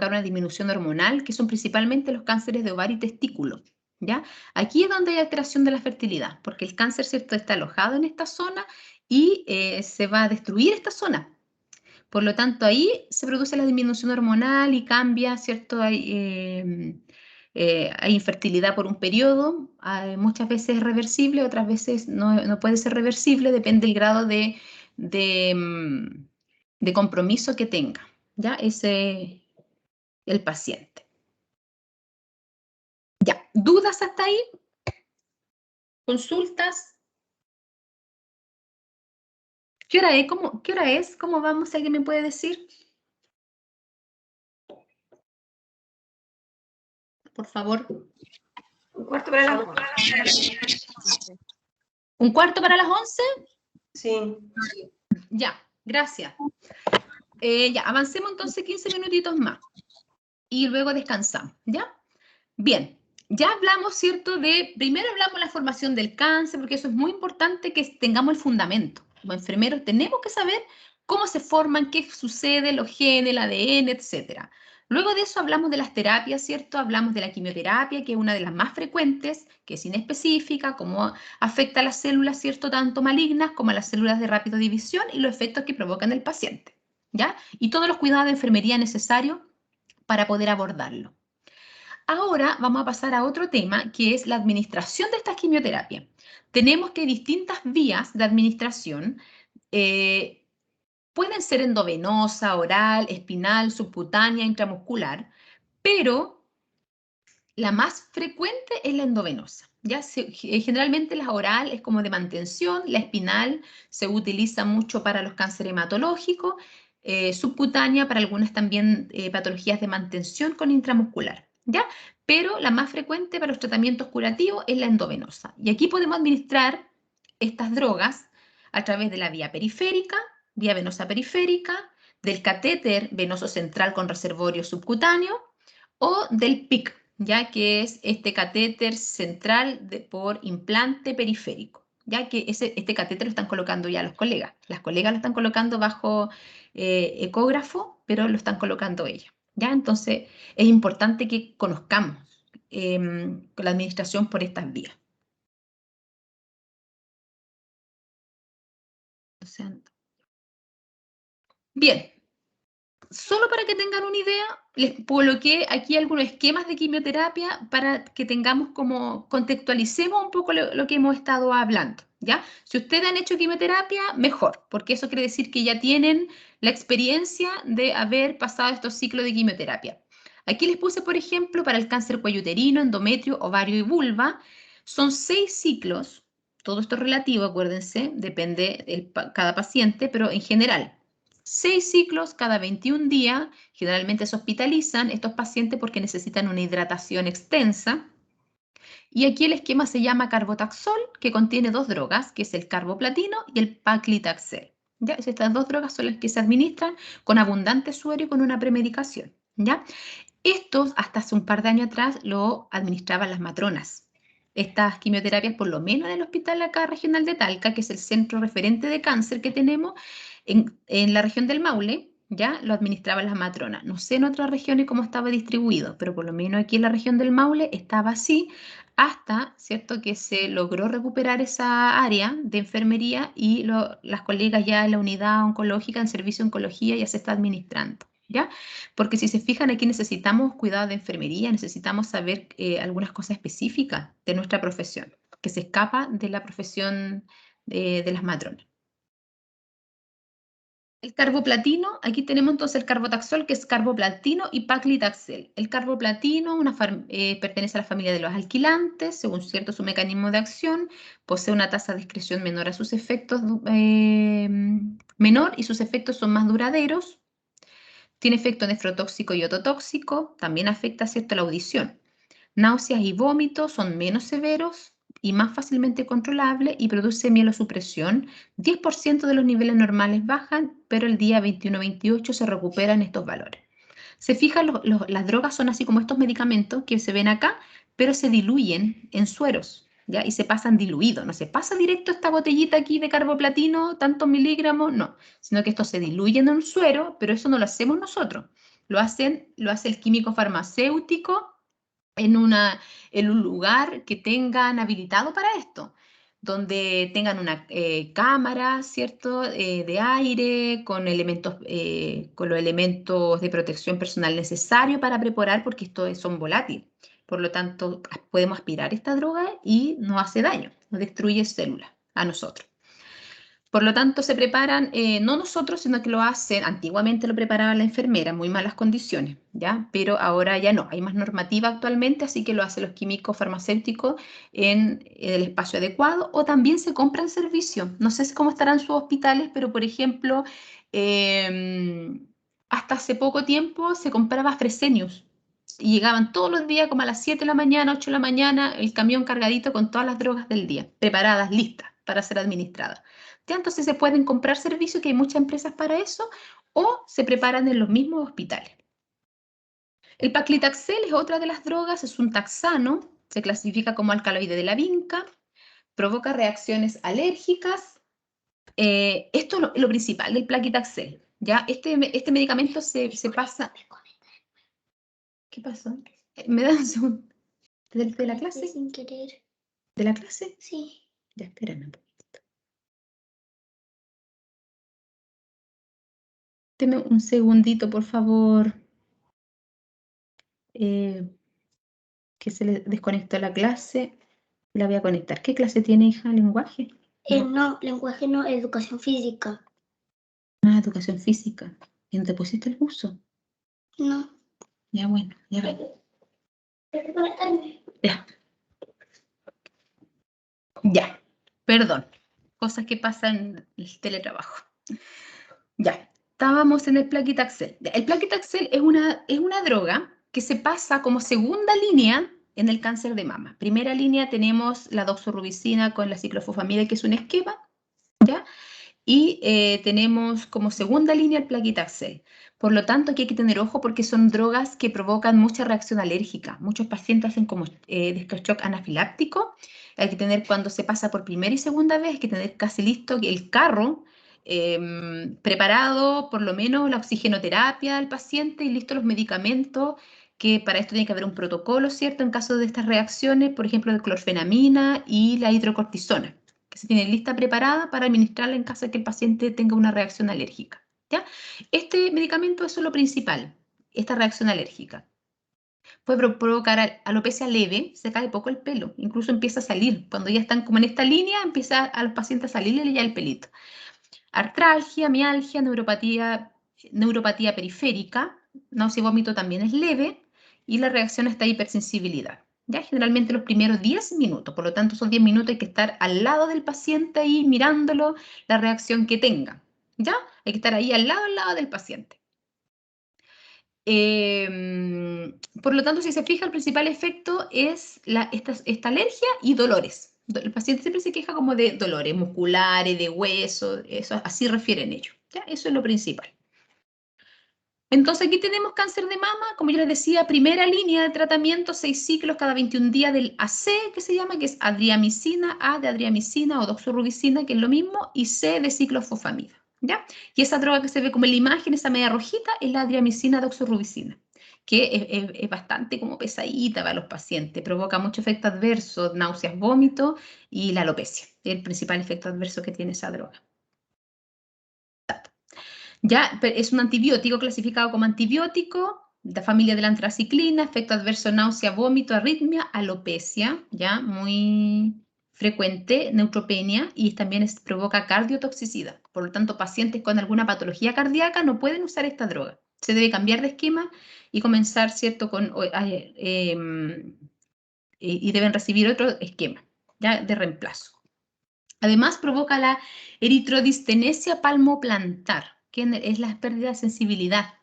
una disminución hormonal, que son principalmente los cánceres de ovario y testículo. ¿Ya? Aquí es donde hay alteración de la fertilidad, porque el cáncer, ¿cierto?, está alojado en esta zona y se va a destruir esta zona. Por lo tanto, ahí se produce la disminución hormonal y cambia, ¿cierto? Hay infertilidad por un periodo, muchas veces es reversible, otras veces no puede ser reversible, depende del grado de compromiso que tenga, ¿ya? El paciente. Ya, ¿dudas hasta ahí? ¿Consultas? ¿Qué hora es? ¿Qué hora es? ¿Cómo vamos? ¿Alguien me puede decir? Por favor. 1/4 para las 11. ¿1/4 para las 11? Sí. Ya, gracias. Ya, avancemos entonces 15 minutitos más y luego descansamos, ¿ya? Bien, ya hablamos, ¿cierto? Primero hablamos de la formación del cáncer, porque eso es muy importante que tengamos el fundamento. Como enfermeros tenemos que saber cómo se forman, qué sucede, los genes, el ADN, etc. Luego de eso hablamos de las terapias, ¿cierto? Hablamos de la quimioterapia, que es una de las más frecuentes, que es inespecífica, cómo afecta a las células, ¿cierto? Tanto malignas como a las células de rápida división y los efectos que provocan el paciente, ¿ya? Y todos los cuidados de enfermería necesarios para poder abordarlo. Ahora vamos a pasar a otro tema, que es la administración de esta quimioterapia. Tenemos que distintas vías de administración pueden ser endovenosa, oral, espinal, subcutánea, intramuscular, pero la más frecuente es la endovenosa. ¿Ya? Generalmente la oral es como de mantención, la espinal se utiliza mucho para los cánceres hematológicos, subcutánea para algunas también patologías de mantención con intramuscular. ¿Ya? Pero la más frecuente para los tratamientos curativos es la endovenosa. Y aquí podemos administrar estas drogas a través de la vía periférica, vía venosa periférica, del catéter venoso central con reservorio subcutáneo o del PIC, ya que es este catéter central por implante periférico, ya que este catéter lo están colocando ya los colegas. Las colegas lo están colocando bajo ecógrafo, pero lo están colocando ellas. ¿Ya? Entonces, es importante que conozcamos la administración por estas vías. Bien, solo para que tengan una idea, les coloqué aquí algunos esquemas de quimioterapia para que tengamos como, contextualicemos un poco lo que hemos estado hablando, ¿ya? Si ustedes han hecho quimioterapia, mejor, porque eso quiere decir que ya tienen la experiencia de haber pasado estos ciclos de quimioterapia. Aquí les puse, por ejemplo, para el cáncer cuello uterino, endometrio, ovario y vulva, son 6 ciclos, todo esto es relativo, acuérdense, depende de cada paciente, pero en general, 6 ciclos cada 21 días, generalmente se hospitalizan estos pacientes porque necesitan una hidratación extensa. Y aquí el esquema se llama carbotaxol, que contiene 2 drogas, que es el carboplatino y el paclitaxel. ¿Ya? Estas 2 drogas son las que se administran con abundante suero y con una premedicación. ¿Ya? Estos, hasta hace un par de años atrás, lo administraban las matronas. Estas quimioterapias, por lo menos en el Hospital acá regional de Talca, que es el centro referente de cáncer que tenemos en la región del Maule, ya lo administraban las matronas. No sé en otras regiones cómo estaba distribuido, pero por lo menos aquí en la región del Maule estaba así, hasta, ¿cierto?, que se logró recuperar esa área de enfermería y las colegas ya en la unidad oncológica, en servicio de oncología, ya se está administrando. ¿Ya? Porque si se fijan, aquí necesitamos cuidado de enfermería, necesitamos saber algunas cosas específicas de nuestra profesión, que se escapa de la profesión de las matronas. El carboplatino, aquí tenemos entonces el carbotaxol, que es carboplatino y paclitaxel. El carboplatino pertenece a la familia de los alquilantes, según cierto su mecanismo de acción, posee una tasa de excreción menor a sus efectos, menor, y sus efectos son más duraderos. Tiene efecto nefrotóxico y ototóxico, también afecta, ¿cierto?, la audición. Náuseas y vómitos son menos severos y más fácilmente controlables y produce mielosupresión. 10% de los niveles normales bajan, pero el día 21-28 se recuperan estos valores. Se fijan, las drogas son así como estos medicamentos que se ven acá, pero se diluyen en sueros, ¿ya? Y se pasan diluidos, no se pasa directo esta botellita aquí de carboplatino, tantos miligramos, no, sino que esto se diluye en un suero, pero eso no lo hacemos nosotros, lo hace el químico farmacéutico en un lugar que tengan habilitado para esto, donde tengan una cámara, ¿cierto? De aire, con los elementos de protección personal necesarios para preparar, porque estos son volátiles. Por lo tanto, podemos aspirar esta droga y no hace daño, no destruye células a nosotros. Por lo tanto, se preparan, no nosotros, sino que lo hacen, antiguamente lo preparaba la enfermera en muy malas condiciones, ¿ya? Pero ahora ya no, hay más normativa actualmente, así que lo hacen los químicos farmacéuticos en el espacio adecuado o también se compran servicios. No sé cómo estarán sus hospitales, pero por ejemplo, hasta hace poco tiempo se compraba Fresenius y llegaban todos los días como a las 7 de la mañana, 8 de la mañana, el camión cargadito con todas las drogas del día, preparadas, listas para ser administradas. Ya, entonces se pueden comprar servicios, que hay muchas empresas para eso, o se preparan en los mismos hospitales. El paclitaxel es otra de las drogas, es un taxano, se clasifica como alcaloide de la vinca, provoca reacciones alérgicas. Esto es lo principal del paclitaxel. ¿Ya? Este medicamento se pasa... ¿Qué pasó? ¿Me das un segundo? ¿De la clase? Sin querer. ¿De la clase? Sí. Ya, espérame un poquito. Deme un segundito, por favor. Que se le desconectó la clase. La voy a conectar. ¿Qué clase tiene, hija? ¿Lenguaje? No, lenguaje no, educación física. Ah, educación física. ¿Y no te pusiste el uso? No. Ya, bueno, ya va. Ya. Ya. Perdón. Cosas que pasan en el teletrabajo. Ya. Estábamos en el Paclitaxel. El Paclitaxel es una droga que se pasa como segunda línea en el cáncer de mama. Primera línea tenemos la doxorubicina con la ciclofosfamida, que es un esquema, ¿ya? Y tenemos como segunda línea el Paclitaxel. Por lo tanto, aquí hay que tener ojo porque son drogas que provocan mucha reacción alérgica. Muchos pacientes hacen como shock anafiláctico. Hay que tener, cuando se pasa por primera y segunda vez, hay que tener casi listo el carro preparado, por lo menos la oxigenoterapia del paciente y listos los medicamentos, que para esto tiene que haber un protocolo, ¿cierto? En caso de estas reacciones, por ejemplo, de clorfenamina y la hidrocortisona, que se tiene lista preparada para administrarla en caso de que el paciente tenga una reacción alérgica, ¿ya? Este medicamento es lo principal, esta reacción alérgica. Puede provocar alopecia leve, se cae poco el pelo, incluso empieza a salir. Cuando ya están como en esta línea, empieza a los pacientes a salirle ya el pelito. Artralgia, mialgia, neuropatía periférica, náusea y vómito también es leve, y la reacción está hipersensibilidad. ¿Ya? Generalmente los primeros 10 minutos, por lo tanto son 10 minutos, hay que estar al lado del paciente ahí mirándolo, la reacción que tenga. ¿Ya? Hay que estar ahí al lado del paciente. Por lo tanto, si se fija, el principal efecto es esta alergia y dolores. El paciente siempre se queja como de dolores musculares, de hueso, eso, así refieren ellos. ¿Ya? Eso es lo principal. Entonces aquí tenemos cáncer de mama, como yo les decía, primera línea de tratamiento, 6 ciclos cada 21 días del AC, que se llama, que es adriamicina, A de adriamicina o doxorubicina, que es lo mismo, y C de ciclofosfamida, ¿ya? Y esa droga que se ve como en la imagen, esa media rojita, es la adriamicina doxorubicina, que es bastante como pesadita para los pacientes, provoca mucho efecto adverso, náuseas, vómitos y la alopecia, el principal efecto adverso que tiene esa droga. Ya es un antibiótico clasificado como antibiótico, de familia de la antraciclina, efecto adverso, náusea, vómito, arritmia, alopecia, ya muy frecuente, neutropenia, y también provoca cardiotoxicidad. Por lo tanto, pacientes con alguna patología cardíaca no pueden usar esta droga. Se debe cambiar de esquema y comenzar, ¿cierto?, y deben recibir otro esquema, ya, de reemplazo. Además, provoca la eritrodistenosis palmoplantar, que es la pérdida de sensibilidad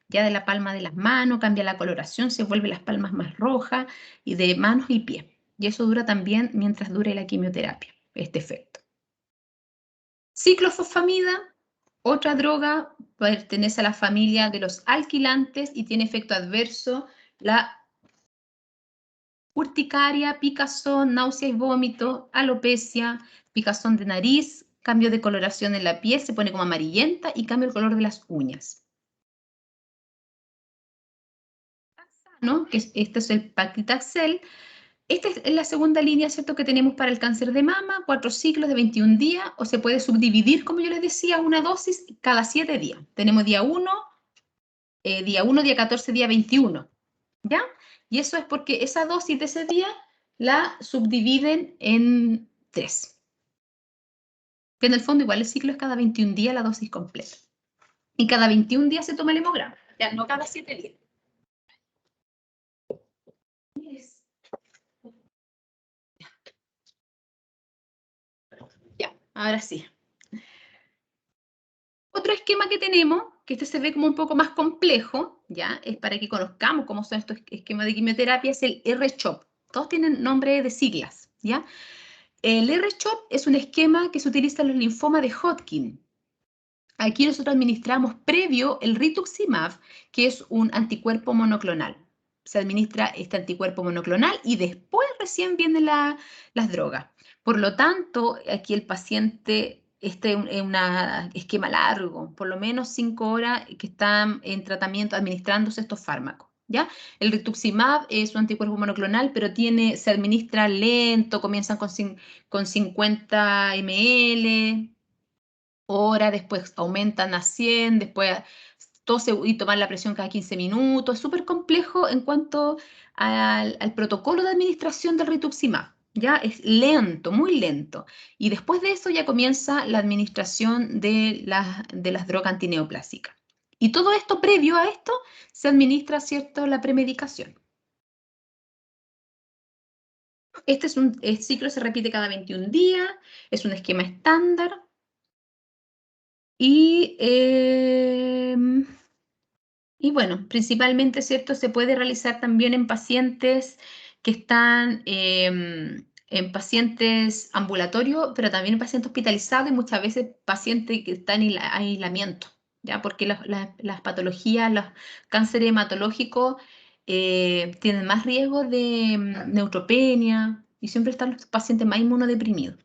ya de la palma de las manos, cambia la coloración, se vuelven las palmas más rojas y de manos y pies. Y eso dura también mientras dure la quimioterapia, este efecto. Ciclofosfamida Otra droga pertenece a la familia de los alquilantes y tiene efecto adverso la urticaria, picazón, náusea y vómito, alopecia, picazón de nariz, cambio de coloración en la piel, se pone como amarillenta y cambia el color de las uñas. ¿No? Este es el paclitaxel. Esta es la segunda línea, ¿cierto?, que tenemos para el cáncer de mama, 4 ciclos de 21 días, o se puede subdividir, como yo les decía, una dosis cada 7 días. Tenemos día 1, día 14, día 21, ¿ya? Y eso es porque esa dosis de ese día la subdividen en 3. Que en el fondo igual el ciclo es cada 21 días la dosis completa. Y cada 21 días se toma el hemograma, ya no cada 7 días. Ya, ahora sí. Otro esquema que tenemos, que este se ve como un poco más complejo, ¿ya? Es para que conozcamos cómo son estos esquemas de quimioterapia, es el R-CHOP. Todos tienen nombre de siglas, ¿ya? El R-CHOP es un esquema que se utiliza en los linfomas de Hodgkin. Aquí nosotros administramos previo el rituximab, que es un anticuerpo monoclonal. Se administra este anticuerpo monoclonal y después recién vienen las drogas. Por lo tanto, aquí el paciente está en un esquema largo, por lo menos 5 horas que están en tratamiento administrándose estos fármacos. ¿Ya? El rituximab es un anticuerpo monoclonal, pero se administra lento, comienzan con 50 ml, hora, después aumentan a 100, después y tomar la presión cada 15 minutos. Es súper complejo en cuanto al protocolo de administración del rituximab. Ya es lento, muy lento. Y después de eso ya comienza la administración de las drogas antineoplásicas. Y todo esto, previo a esto, se administra, ¿cierto?, la premedicación. Este el ciclo se repite cada 21 días, es un esquema estándar. Y bueno, principalmente, ¿cierto?, se puede realizar también en pacientes que están en pacientes ambulatorios, pero también en pacientes hospitalizados y muchas veces pacientes que están en aislamiento, ¿ya? Porque las patologías, los cánceres hematológicos tienen más riesgo de neutropenia y siempre están los pacientes más inmunodeprimidos.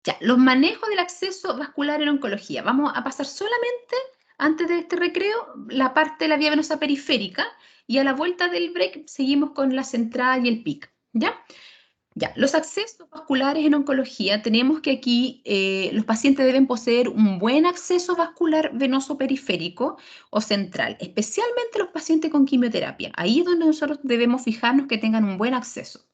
Ya, los manejos del acceso vascular en oncología. Vamos a pasar solamente, antes de este recreo, la parte de la vía venosa periférica y a la vuelta del break seguimos con la central y el PIC, ¿ya? Ya, los accesos vasculares en oncología, tenemos que aquí los pacientes deben poseer un buen acceso vascular venoso periférico o central, especialmente los pacientes con quimioterapia. Ahí es donde nosotros debemos fijarnos que tengan un buen acceso.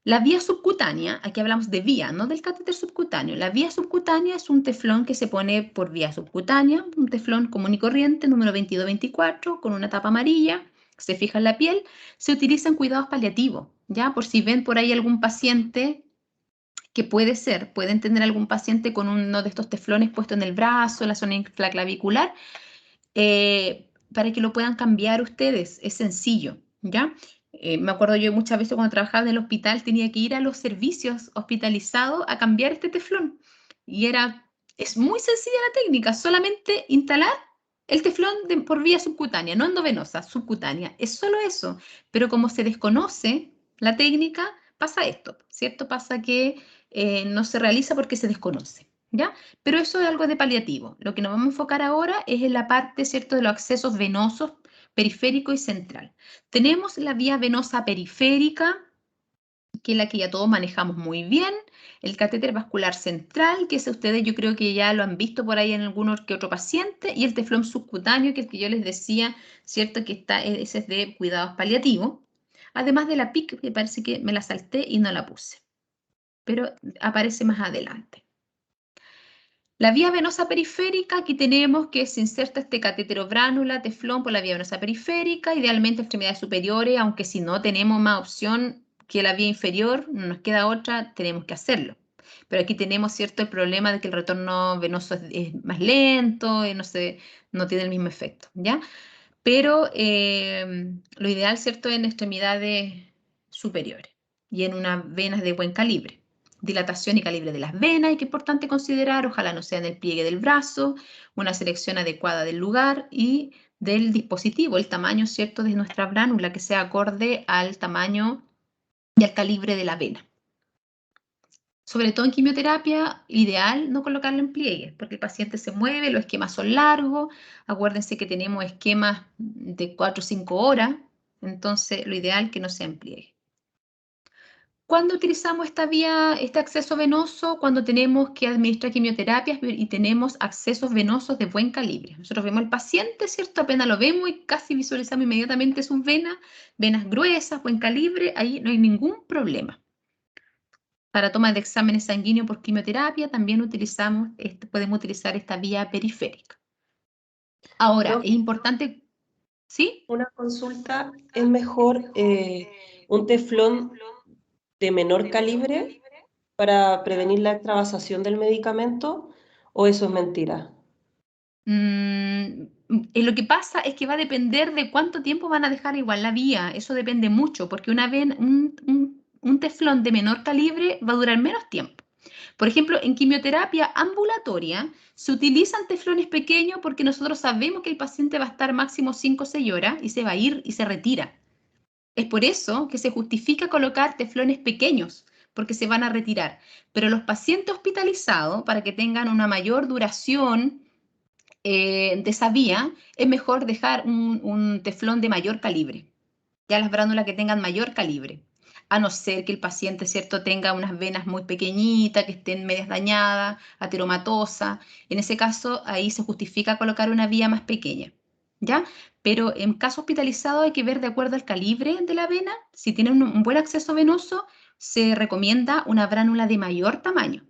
La vía subcutánea, aquí hablamos de vía, no del catéter subcutáneo. La vía subcutánea es un teflón que se pone por vía subcutánea, un teflón común y corriente, número 2224, con una tapa amarilla, se fija en la piel, se utiliza en cuidados paliativos, ¿ya? Por si ven por ahí algún paciente que pueden tener algún paciente con uno de estos teflones puesto en el brazo, en la zona infraclavicular, para que lo puedan cambiar ustedes, es sencillo, ¿ya? Me acuerdo yo muchas veces cuando trabajaba en el hospital tenía que ir a los servicios hospitalizados a cambiar este teflón. Y es muy sencilla la técnica, solamente instalar el teflón por vía subcutánea, no endovenosa, subcutánea. Es solo eso. Pero como se desconoce la técnica, pasa esto, ¿cierto? Pasa que no se realiza porque se desconoce, ¿ya? Pero eso es algo de paliativo. Lo que nos vamos a enfocar ahora es en la parte, ¿cierto?, de los accesos venosos periférico y central. Tenemos la vía venosa periférica, que es la que ya todos manejamos muy bien, el catéter vascular central, que ese ustedes yo creo que ya lo han visto por ahí en alguno que otro paciente, y el teflón subcutáneo, que es el que yo les decía, ¿cierto?, que ese es de cuidados paliativos. Además de la PIC, que parece que me la salté y no la puse, pero aparece más adelante. La vía venosa periférica, aquí tenemos que se inserta este catéter o bránula, teflón por la vía venosa periférica, idealmente extremidades superiores, aunque si no tenemos más opción que la vía inferior, no nos queda otra, tenemos que hacerlo. Pero aquí tenemos, ¿cierto?, el problema de que el retorno venoso es más lento, no tiene el mismo efecto, ¿ya? Pero lo ideal, ¿cierto?, en extremidades superiores. y en unas venas de buen calibre. Dilatación y calibre de las venas, y que es importante considerar, ojalá no sea en el pliegue del brazo, una selección adecuada del lugar y del dispositivo, el tamaño, ¿cierto?, de nuestra bránula, que sea acorde al tamaño y al calibre de la vena. Sobre todo en quimioterapia, ideal no colocarlo en pliegues, porque el paciente se mueve, los esquemas son largos, acuérdense que tenemos esquemas de 4 o 5 horas, entonces lo ideal es que no sea en pliegue. ¿Cuándo utilizamos esta vía, este acceso venoso? Cuando tenemos que administrar quimioterapias y tenemos accesos venosos de buen calibre. Nosotros vemos al paciente, ¿cierto? Apenas lo vemos y casi visualizamos inmediatamente sus venas, venas gruesas, buen calibre, ahí no hay ningún problema. Para toma de exámenes sanguíneos por quimioterapia también podemos utilizar esta vía periférica. Ahora, es importante, ¿sí? Una consulta, ¿es mejor un teflón de menor calibre para prevenir la extravasación del medicamento o eso es mentira? Lo que pasa es que va a depender de cuánto tiempo van a dejar igual la vía. Eso depende mucho, porque un teflón de menor calibre va a durar menos tiempo. Por ejemplo, en quimioterapia ambulatoria se utilizan teflones pequeños porque nosotros sabemos que el paciente va a estar máximo 5 o 6 horas y se va a ir y se retira. Es por eso que se justifica colocar teflones pequeños, porque se van a retirar. Pero los pacientes hospitalizados, para que tengan una mayor duración de esa vía, es mejor dejar un teflón de mayor calibre. Ya las brándulas que tengan mayor calibre. A no ser que el paciente, ¿cierto?, tenga unas venas muy pequeñitas, que estén medias dañadas, ateromatosa. En ese caso, ahí se justifica colocar una vía más pequeña, ¿ya? Pero en caso hospitalizado hay que ver de acuerdo al calibre de la vena. Si tiene un buen acceso venoso, se recomienda una bránula de mayor tamaño.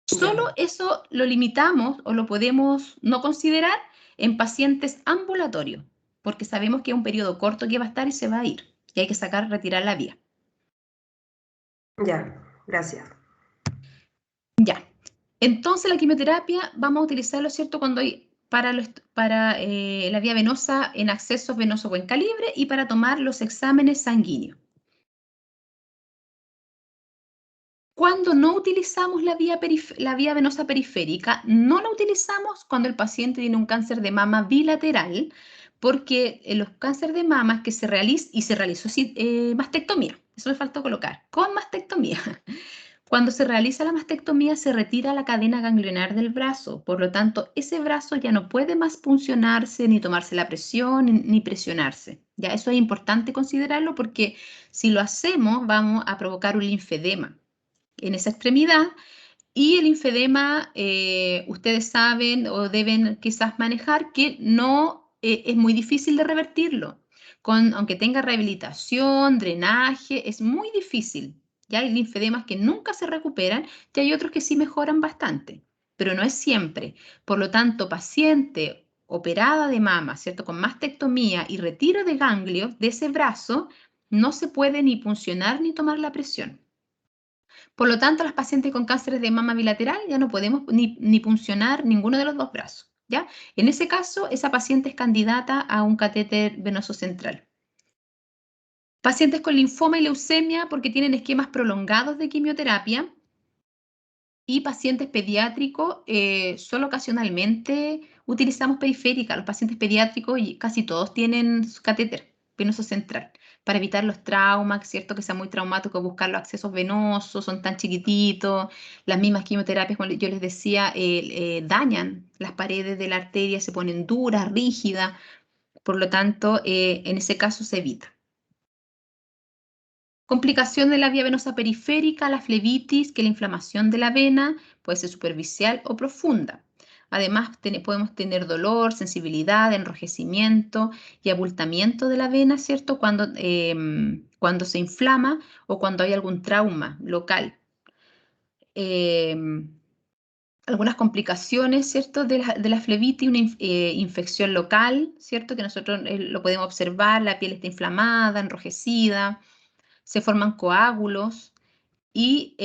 Solo eso lo limitamos o lo podemos no considerar en pacientes ambulatorios, porque sabemos que es un periodo corto que va a estar y se va a ir, y hay que retirar la vía. Ya, gracias. Ya. Entonces la quimioterapia vamos a utilizarlo, ¿cierto?, cuando hay para la vía venosa en accesos venosos buen calibre y para tomar los exámenes sanguíneos. Cuando no utilizamos la vía venosa periférica, no la utilizamos cuando el paciente tiene un cáncer de mama bilateral, porque los cánceres de mama que se realizó mastectomía, eso me faltó colocar, con mastectomía. Cuando se realiza la mastectomía se retira la cadena ganglionar del brazo, por lo tanto ese brazo ya no puede más puncionarse, ni tomarse la presión, ni presionarse. Ya eso es importante considerarlo porque si lo hacemos vamos a provocar un linfedema en esa extremidad, y el linfedema, ustedes saben o deben quizás manejar que no es muy difícil de revertirlo. Aunque tenga rehabilitación, drenaje, es muy difícil. Ya hay linfedemas que nunca se recuperan y hay otros que sí mejoran bastante, pero no es siempre. Por lo tanto, paciente operada de mama, ¿cierto?, con mastectomía y retiro de ganglios de ese brazo, no se puede ni puncionar ni tomar la presión. Por lo tanto, las pacientes con cánceres de mama bilateral ya no podemos ni puncionar ninguno de los dos brazos, ¿ya? En ese caso, esa paciente es candidata a un catéter venoso central. Pacientes con linfoma y leucemia porque tienen esquemas prolongados de quimioterapia, y pacientes pediátricos, solo ocasionalmente utilizamos periférica. Los pacientes pediátricos y casi todos tienen catéter venoso central para evitar los traumas, ¿cierto? Que sea muy traumático buscar los accesos venosos, son tan chiquititos. Las mismas quimioterapias, como yo les decía, dañan las paredes de la arteria, se ponen duras, rígidas. Por lo tanto, en ese caso se evita. Complicación de la vía venosa periférica, la flebitis, que es la inflamación de la vena, puede ser superficial o profunda. Además, podemos tener dolor, sensibilidad, enrojecimiento y abultamiento de la vena, ¿cierto? Cuando se inflama o cuando hay algún trauma local. Algunas complicaciones, ¿cierto?, de la flebitis, una infección local, ¿cierto?, que nosotros lo podemos observar, la piel está inflamada, enrojecida, se forman coágulos y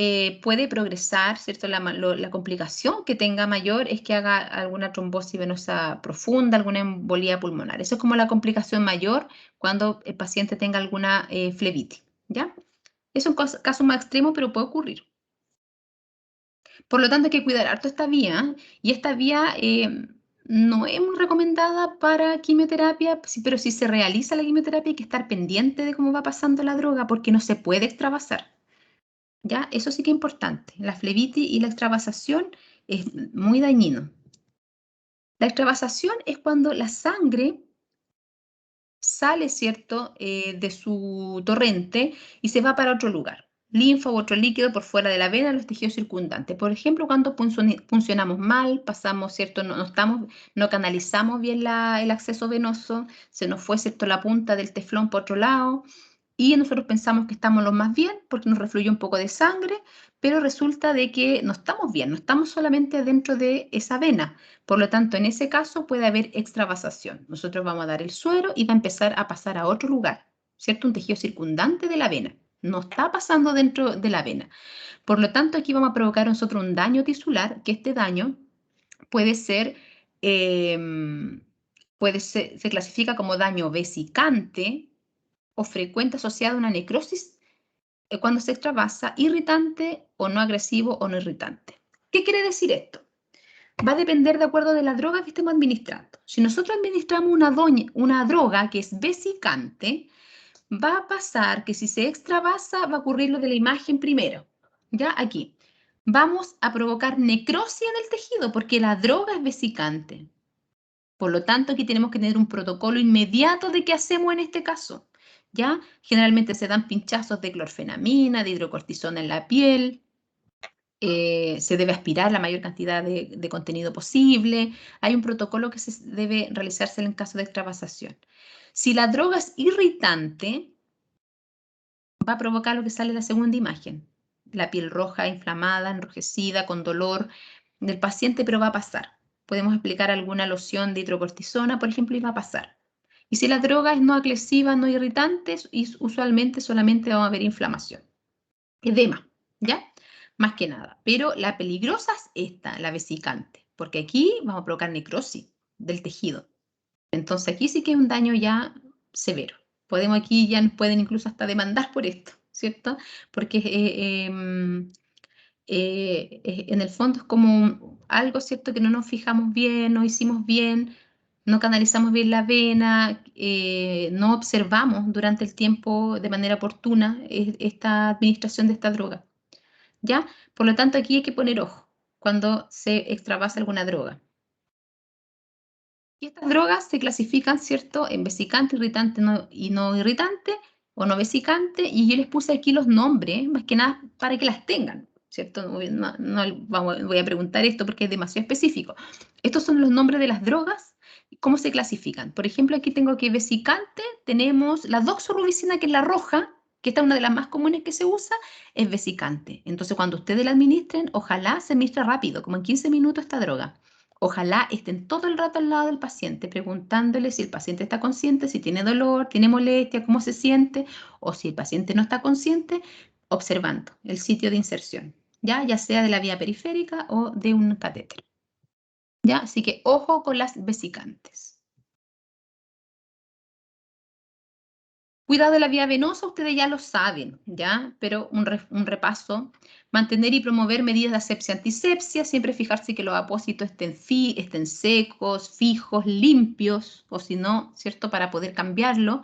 puede progresar, ¿cierto? La complicación que tenga mayor es que haga alguna trombosis venosa profunda, alguna embolía pulmonar. Eso es como la complicación mayor cuando el paciente tenga alguna flebitis, ¿ya? Es un caso más extremo, pero puede ocurrir. Por lo tanto, hay que cuidar harto esta vía, y esta vía no es muy recomendada para quimioterapia, pero si se realiza la quimioterapia hay que estar pendiente de cómo va pasando la droga porque no se puede extravasar. ¿Ya? Eso sí que es importante. La flebitis y la extravasación es muy dañino. La extravasación es cuando la sangre sale, ¿cierto?, de su torrente y se va para otro lugar. Linfa u otro líquido por fuera de la vena en los tejidos circundantes. Por ejemplo, cuando funcionamos mal, pasamos, ¿cierto?, no canalizamos bien el acceso venoso, se nos fue, ¿cierto?, la punta del teflón por otro lado, y nosotros pensamos que estamos lo más bien porque nos refluyó un poco de sangre, pero resulta de que no estamos bien, no estamos solamente dentro de esa vena. Por lo tanto, en ese caso puede haber extravasación. Nosotros vamos a dar el suero y va a empezar a pasar a otro lugar, ¿cierto? Un tejido circundante de la vena. No está pasando dentro de la vena. Por lo tanto, aquí vamos a provocar nosotros un daño tisular, que este daño puede ser, se clasifica como daño vesicante o frecuente asociado a una necrosis cuando se extravasa, irritante o no agresivo o no irritante. ¿Qué quiere decir esto? Va a depender de acuerdo de la droga que estemos administrando. Si nosotros administramos una droga que es vesicante, va a pasar que si se extravasa va a ocurrir lo de la imagen primero. Ya aquí. Vamos a provocar necrosis en el tejido porque la droga es vesicante. Por lo tanto, aquí tenemos que tener un protocolo inmediato de qué hacemos en este caso. ¿Ya? Generalmente se dan pinchazos de clorfenamina, de hidrocortisona en la piel. Se debe aspirar la mayor cantidad de contenido posible. Hay un protocolo que se debe realizarse en caso de extravasación. Si la droga es irritante, va a provocar lo que sale en la segunda imagen. La piel roja, inflamada, enrojecida, con dolor del paciente, pero va a pasar. Podemos aplicar alguna loción de hidrocortisona, por ejemplo, y va a pasar. Y si la droga es no agresiva, no irritante, usualmente solamente va a haber inflamación. Edema, ¿ya? Más que nada. Pero la peligrosa es esta, la vesicante, porque aquí vamos a provocar necrosis del tejido. Entonces aquí sí que es un daño ya severo. Aquí ya nos pueden incluso hasta demandar por esto, ¿cierto? Porque en el fondo es como algo, ¿cierto?, que no nos fijamos bien, no hicimos bien, no canalizamos bien la vena, no observamos durante el tiempo de manera oportuna esta administración de esta droga, ¿ya? Por lo tanto, aquí hay que poner ojo cuando se extravasa alguna droga. Y estas drogas se clasifican, ¿cierto?, en vesicante, irritante y no irritante, o no vesicante, y yo les puse aquí los nombres, más que nada para que las tengan, ¿cierto? Voy a preguntar esto porque es demasiado específico. Estos son los nombres de las drogas, ¿cómo se clasifican? Por ejemplo, aquí tengo que vesicante, tenemos la doxorubicina, que es la roja, que esta es una de las más comunes que se usa, es vesicante. Entonces, cuando ustedes la administren, ojalá se administre rápido, como en 15 minutos esta droga. Ojalá estén todo el rato al lado del paciente, preguntándole si el paciente está consciente, si tiene dolor, tiene molestia, cómo se siente, o si el paciente no está consciente, observando el sitio de inserción, ya sea de la vía periférica o de un catéter. ¿Ya? Así que ojo con las vesicantes. Cuidado de la vía venosa, ustedes ya lo saben, ¿ya? Pero un repaso. Mantener y promover medidas de asepsia antisepsia, siempre fijarse que los apósitos estén secos, fijos, limpios, o si no, ¿cierto?, para poder cambiarlo.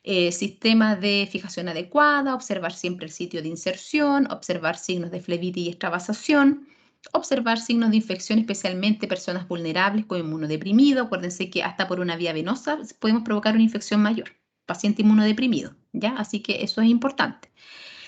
Sistema de fijación adecuada, observar siempre el sitio de inserción, observar signos de flebitis y extravasación, observar signos de infección, especialmente personas vulnerables con inmunodeprimido. Acuérdense que hasta por una vía venosa podemos provocar una infección mayor. Paciente inmunodeprimido, ¿ya? Así que eso es importante.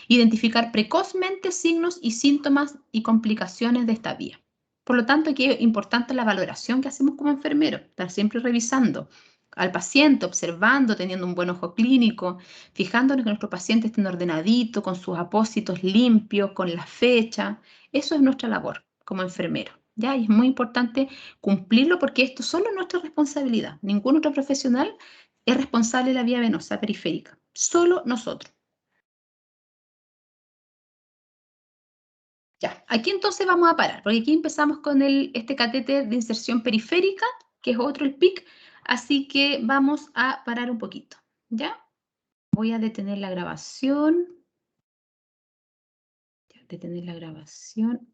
Identificar precozmente signos y síntomas y complicaciones de esta vía. Por lo tanto, aquí es importante la valoración que hacemos como enfermeros, estar siempre revisando al paciente, observando, teniendo un buen ojo clínico, fijándonos que nuestros pacientes estén ordenaditos, con sus apósitos limpios, con la fecha. Eso es nuestra labor como enfermero, ¿ya? Y es muy importante cumplirlo porque esto solo es nuestra responsabilidad. Ningún otro profesional es responsable de la vía venosa periférica, solo nosotros. Ya, aquí entonces vamos a parar, porque aquí empezamos con este catéter de inserción periférica, que es otro, el PIC, así que vamos a parar un poquito, ¿ya? Voy a detener la grabación. detener la grabación.